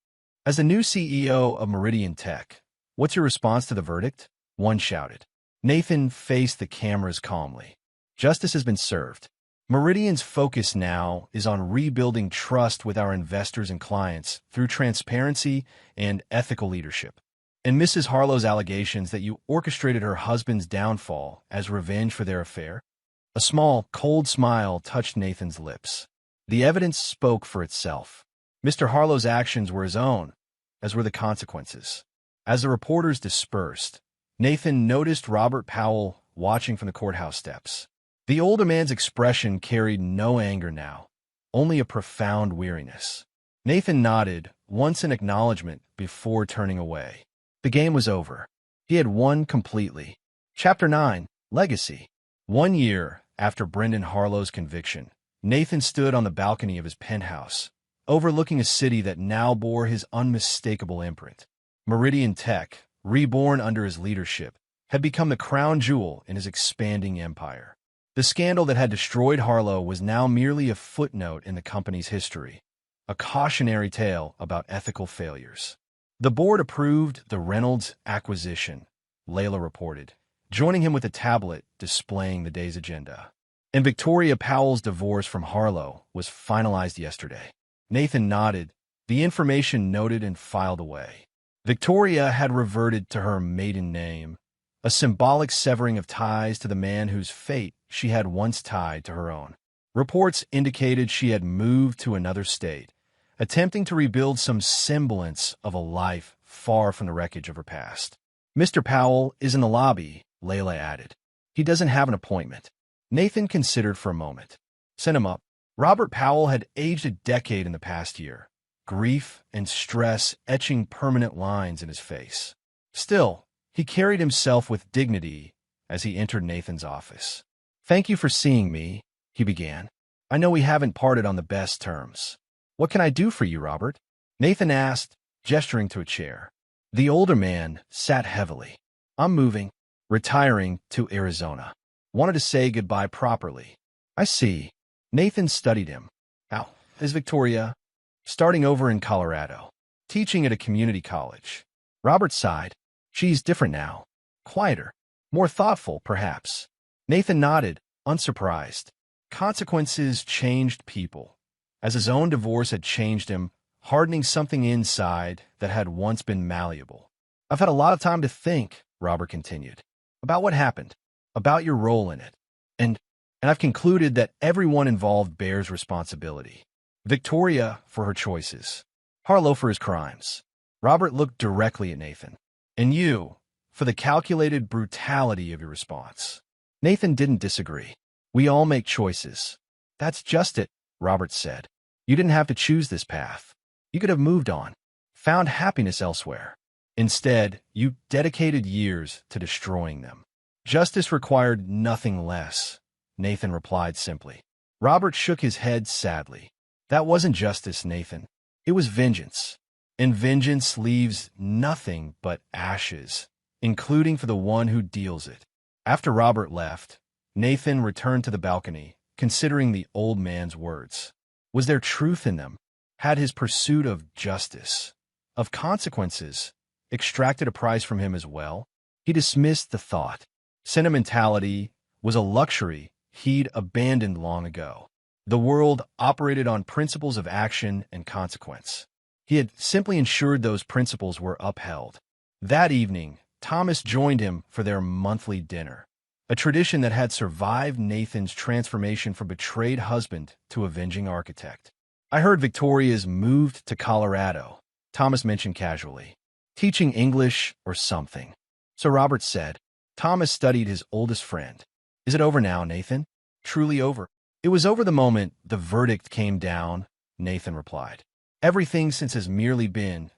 "As the new CEO of Meridian Tech, what's your response to the verdict?" one shouted. Nathan faced the cameras calmly. "Justice has been served. Meridian's focus now is on rebuilding trust with our investors and clients through transparency and ethical leadership." "And Mrs. Harlow's allegations that you orchestrated her husband's downfall as revenge for their affair?" A small, cold smile touched Nathan's lips. The evidence spoke for itself. Mr. Harlow's actions were his own, as were the consequences. As the reporters dispersed, Nathan noticed Robert Powell watching from the courthouse steps. The older man's expression carried no anger now, only a profound weariness. Nathan nodded, once in acknowledgement, before turning away. The game was over. He had won completely. Chapter 9, Legacy. 1 year after Brendan Harlow's conviction, Nathan stood on the balcony of his penthouse, overlooking a city that now bore his unmistakable imprint. Meridian Tech, reborn under his leadership, had become the crown jewel in his expanding empire. The scandal that had destroyed Harlow was now merely a footnote in the company's history, a cautionary tale about ethical failures. The board approved the Reynolds acquisition, Layla reported, joining him with a tablet displaying the day's agenda. And Victoria Powell's divorce from Harlow was finalized yesterday. Nathan nodded, the information noted and filed away. Victoria had reverted to her maiden name, a symbolic severing of ties to the man whose fate she had once tied to her own. Reports indicated she had moved to another state, attempting to rebuild some semblance of a life far from the wreckage of her past. "Mr. Powell is in the lobby," Layla added. "He doesn't have an appointment." Nathan considered for a moment. "Send him up." Robert Powell had aged a decade in the past year, grief and stress etching permanent lines in his face. Still, he carried himself with dignity as he entered Nathan's office. "Thank you for seeing me," he began. "I know we haven't parted on the best terms." "What can I do for you, Robert?" Nathan asked, gesturing to a chair. The older man sat heavily. "I'm moving, retiring to Arizona. Wanted to say goodbye properly." "I see." Nathan studied him. "How is Victoria?" "Starting over in Colorado, teaching at a community college." Robert sighed. "She's different now. Quieter. More thoughtful, perhaps." Nathan nodded, unsurprised. Consequences changed people, as his own divorce had changed him, hardening something inside that had once been malleable. "I've had a lot of time to think," Robert continued, "about what happened, about your role in it. And, and I've concluded that everyone involved bears responsibility. Victoria for her choices, Harlow for his crimes." Robert looked directly at Nathan. "And you, for the calculated brutality of your response." Nathan didn't disagree. "We all make choices." "That's just it," Robert said. "You didn't have to choose this path. You could have moved on, found happiness elsewhere. Instead, you dedicated years to destroying them." "Justice required nothing less," Nathan replied simply. Robert shook his head sadly. "That wasn't justice, Nathan. It was vengeance. And vengeance leaves nothing but ashes, including for the one who deals it." After Robert left, Nathan returned to the balcony, considering the old man's words. Was there truth in them? Had his pursuit of justice, of consequences, extracted a price from him as well? He dismissed the thought. Sentimentality was a luxury he'd abandoned long ago. The world operated on principles of action and consequence. He had simply ensured those principles were upheld. That evening, Thomas joined him for their monthly dinner, a tradition that had survived Nathan's transformation from betrayed husband to avenging architect. "I heard Victoria's moved to Colorado," Thomas mentioned casually. "Teaching English or something." So Robert said. Thomas studied his oldest friend. "Is it over now, Nathan?" "Truly over." "It was over the moment the verdict came down," Nathan replied. "Everything since has merely been